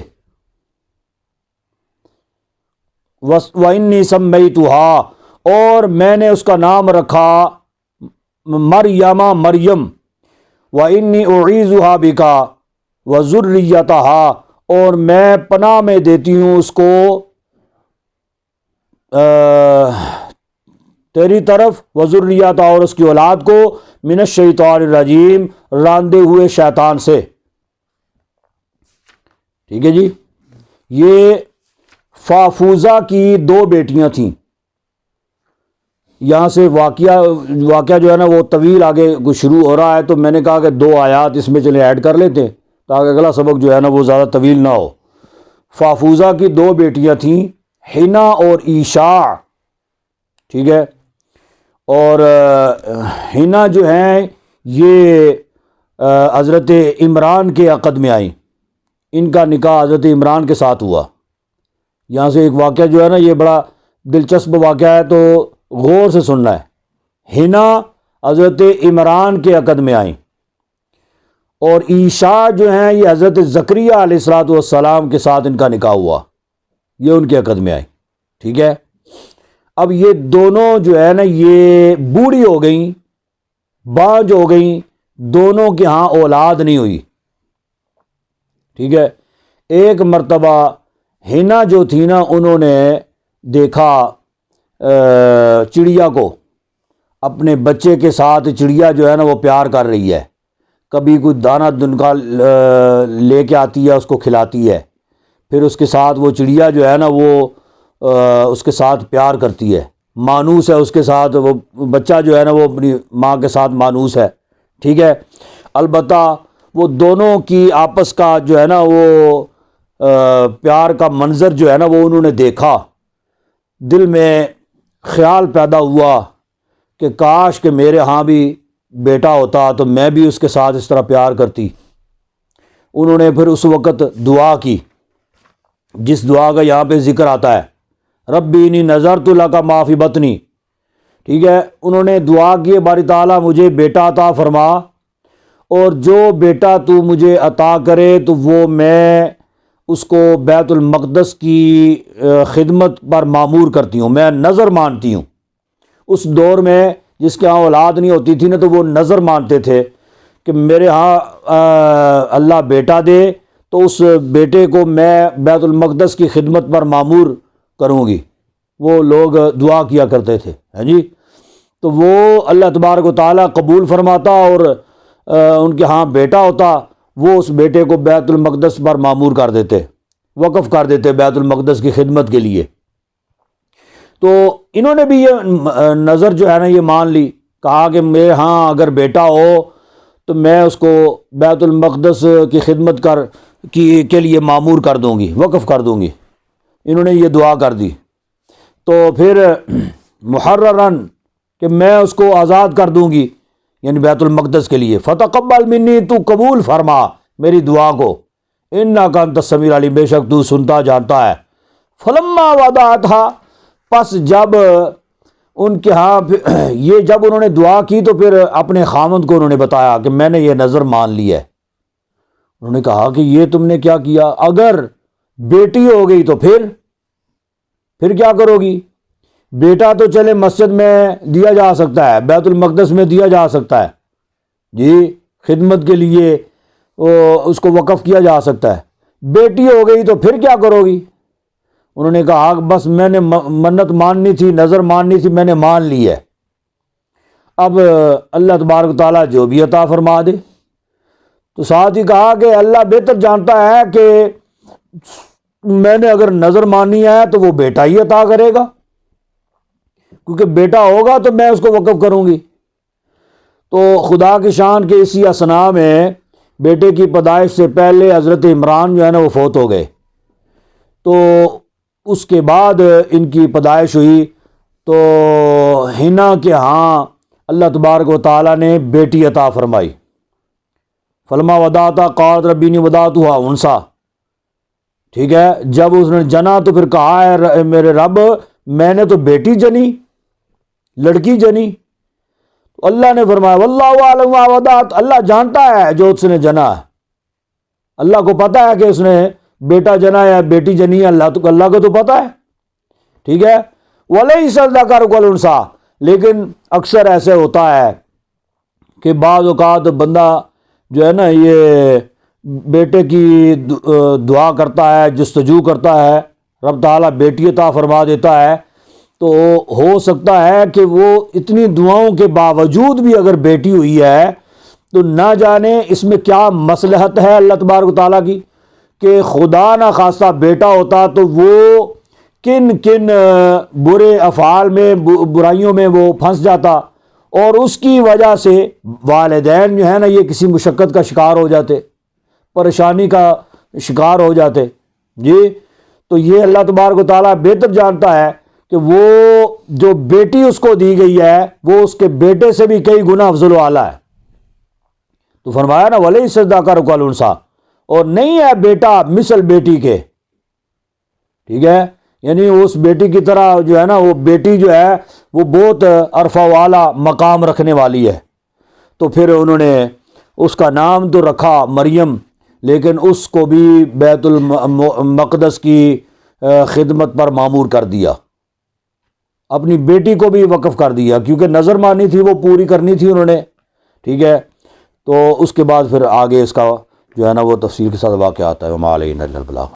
S1: وَإِنِّي سَمَّيْتُهَا اور میں نے اس کا نام رکھا مریم، وَإِنِّي أُعِيذُهَا بِكَ وَذُرِّيَّتَهَا اور میں پناہ میں دیتی ہوں اس کو تیری طرف، وذریتها اور اس کی اولاد کو، من الشیطان الرجیم راندے ہوئے شیطان سے، ٹھیک ہے جی۔ یہ فافوزہ کی دو بیٹیاں تھیں، یہاں سے واقعہ جو ہے نا وہ طویل آگے شروع ہو رہا ہے، تو میں نے کہا کہ 2 آیات اس میں چلے ایڈ کر لیتے ہیں تاکہ اگلا سبق جو ہے نا وہ زیادہ طویل نہ ہو۔ فافوزہ کی 2 بیٹیاں تھیں، حنا اور عیشاء، ٹھیک ہے، اور حنا جو ہیں یہ حضرت عمران کے عقد میں آئیں، ان کا نکاح حضرت عمران کے ساتھ ہوا۔ یہاں سے ایک واقعہ جو ہے نا یہ بڑا دلچسپ واقعہ ہے، تو غور سے سننا ہے۔ حنا حضرت عمران کے عقد میں آئیں، اور عیشاء جو ہیں یہ حضرت زکریا علیہ الصلوۃ والسلام کے ساتھ ان کا نکاح ہوا، یہ ان کے عقد میں آئیں، ٹھیک ہے۔ اب یہ دونوں جو ہے نا یہ بوڑھی ہو گئیں، بانجھ ہو گئیں، دونوں کے ہاں اولاد نہیں ہوئی، ٹھیک ہے۔ ایک مرتبہ حنا جو تھی نا انہوں نے دیکھا چڑیا کو، اپنے بچے کے ساتھ چڑیا جو ہے نا وہ پیار کر رہی ہے، کبھی کوئی دانہ دنکا لے کے آتی ہے اس کو کھلاتی ہے، پھر اس کے ساتھ وہ چڑیا جو ہے نا وہ اس کے ساتھ پیار کرتی ہے، مانوس ہے اس کے ساتھ، وہ بچہ جو ہے نا وہ اپنی ماں کے ساتھ مانوس ہے، ٹھیک ہے۔ البتہ وہ دونوں کی آپس کا جو ہے نا وہ پیار کا منظر جو ہے نا وہ انہوں نے دیکھا، دل میں خیال پیدا ہوا کہ کاش کہ میرے ہاں بھی بیٹا ہوتا تو میں بھی اس کے ساتھ اس طرح پیار کرتی۔ انہوں نے پھر اس وقت دعا کی، جس دعا کا یہاں پہ ذکر آتا ہے، ربی انی نذرت لک ما فی بطنی، ٹھیک ہے۔ انہوں نے دعا کی، باری تعالیٰ مجھے بیٹا عطا فرما، اور جو بیٹا تو مجھے عطا کرے تو وہ میں اس کو بیت المقدس کی خدمت پر معمور کرتی ہوں، میں نظر مانتی ہوں۔ اس دور میں جس کے ہاں اولاد نہیں ہوتی تھی نا تو وہ نظر مانتے تھے کہ میرے ہاں اللہ بیٹا دے تو اس بیٹے کو میں بیت المقدس کی خدمت پر معمور کروں گی۔ وہ لوگ دعا کیا کرتے تھے، ہاں جی، تو وہ اللہ تبارک و تعالیٰ قبول فرماتا اور ان کے ہاں بیٹا ہوتا، وہ اس بیٹے کو بیت المقدس پر معمور کر دیتے، وقف کر دیتے بیت المقدس کی خدمت کے لیے۔ تو انہوں نے بھی یہ نظر جو ہے نا یہ مان لی، کہا کہ میرے ہاں اگر بیٹا ہو تو میں اس کو بیت المقدس کی خدمت کے لیے معمور کر دوں گی، وقف کر دوں گی۔ انہوں نے یہ دعا کر دی، تو پھر محررن کہ میں اس کو آزاد کر دوں گی، یعنی بیت المقدس کے لیے۔ فتقبل منی، تو قبول فرما میری دعا کو، انک انت السمیع العلیم، بے شک تو سنتا جانتا ہے۔ فلما وضعتھا، پس جب ان کے ہاں یہ جب انہوں نے دعا کی تو پھر اپنے خاوند کو انہوں نے بتایا کہ میں نے یہ نظر مان لی ہے۔ انہوں نے کہا کہ یہ تم نے کیا کیا؟ اگر بیٹی ہو گئی تو پھر کیا کرو گی؟ بیٹا تو چلے مسجد میں دیا جا سکتا ہے، بیت المقدس میں دیا جا سکتا ہے جی، خدمت کے لیے اس کو وقف کیا جا سکتا ہے۔ بیٹی ہو گئی تو پھر کیا کرو گی؟ انہوں نے کہا بس میں نے منت ماننی تھی، نظر ماننی تھی، میں نے مان لی ہے، اب اللہ تبارک تعالیٰ جو بھی عطا فرما دے۔ تو ساتھ ہی کہا کہ اللہ بہتر جانتا ہے کہ میں نے اگر نظر مانی ہے تو وہ بیٹا ہی عطا کرے گا، کیونکہ بیٹا ہوگا تو میں اس کو وقف کروں گی۔ تو خدا کی شان کے اسی اثناء میں بیٹے کی پیدائش سے پہلے حضرت عمران جو ہے نا وہ فوت ہو گئے، تو اس کے بعد ان کی پیدائش ہوئی تو حنا کے ہاں اللہ تبارک و تعالیٰ نے بیٹی عطا فرمائی۔ فلما وداعتھا قالت ربی انی وضعتھا انثی، ٹھیک ہے، جب اس نے جنا تو پھر کہا ہے میرے رب میں نے تو بیٹی جنی، لڑکی جنی۔ اللہ نے فرمایا واللہ اعلم ما وضعت، اللہ جانتا ہے جو اس نے جنا ہے، اللہ کو پتہ ہے کہ اس نے بیٹا جنا یا بیٹی جنی ہے، اللہ کو تو پتہ ہے، ٹھیک ہے۔ ولیس الذکر کالانثی، لیکن اکثر ایسے ہوتا ہے کہ بعض اوقات بندہ جو ہے نا یہ بیٹے کی دعا کرتا ہے، جستجو کرتا ہے، رب تعالیٰ بیٹی عطا فرما دیتا ہے، تو ہو سکتا ہے کہ وہ اتنی دعاؤں کے باوجود بھی اگر بیٹی ہوئی ہے تو نہ جانے اس میں کیا مصلحت ہے اللہ تبارک و تعالیٰ کی، کہ خدا نہ خواستہ بیٹا ہوتا تو وہ کن برے افعال میں، برائیوں میں وہ پھنس جاتا، اور اس کی وجہ سے والدین جو ہے نا یہ کسی مشقت کا شکار ہو جاتے، پریشانی کا شکار ہو جاتے جی۔ تو یہ اللہ تبارک و تعالیٰ بہتر جانتا ہے کہ وہ جو بیٹی اس کو دی گئی ہے وہ اس کے بیٹے سے بھی کئی گنا افضل و اعلیٰ ہے۔ تو فرمایا نا ولیس الذکر کالانثی، اور نہیں ہے بیٹا مثل بیٹی کے، ٹھیک ہے، یعنی اس بیٹی کی طرح جو ہے نا وہ بیٹی جو ہے وہ بہت عرفہ و اعلیٰ مقام رکھنے والی ہے۔ تو پھر انہوں نے اس کا نام تو رکھا مریم، لیکن اس کو بھی بیت المقدس کی خدمت پر معمور کر دیا، اپنی بیٹی کو بھی وقف کر دیا، کیونکہ نظر مانی تھی وہ پوری کرنی تھی انہوں نے، ٹھیک ہے۔ تو اس کے بعد پھر آگے اس کا جو ہے نا وہ تفصیل کے ساتھ واقعہ آتا ہے، وما علینا الا البلاغ۔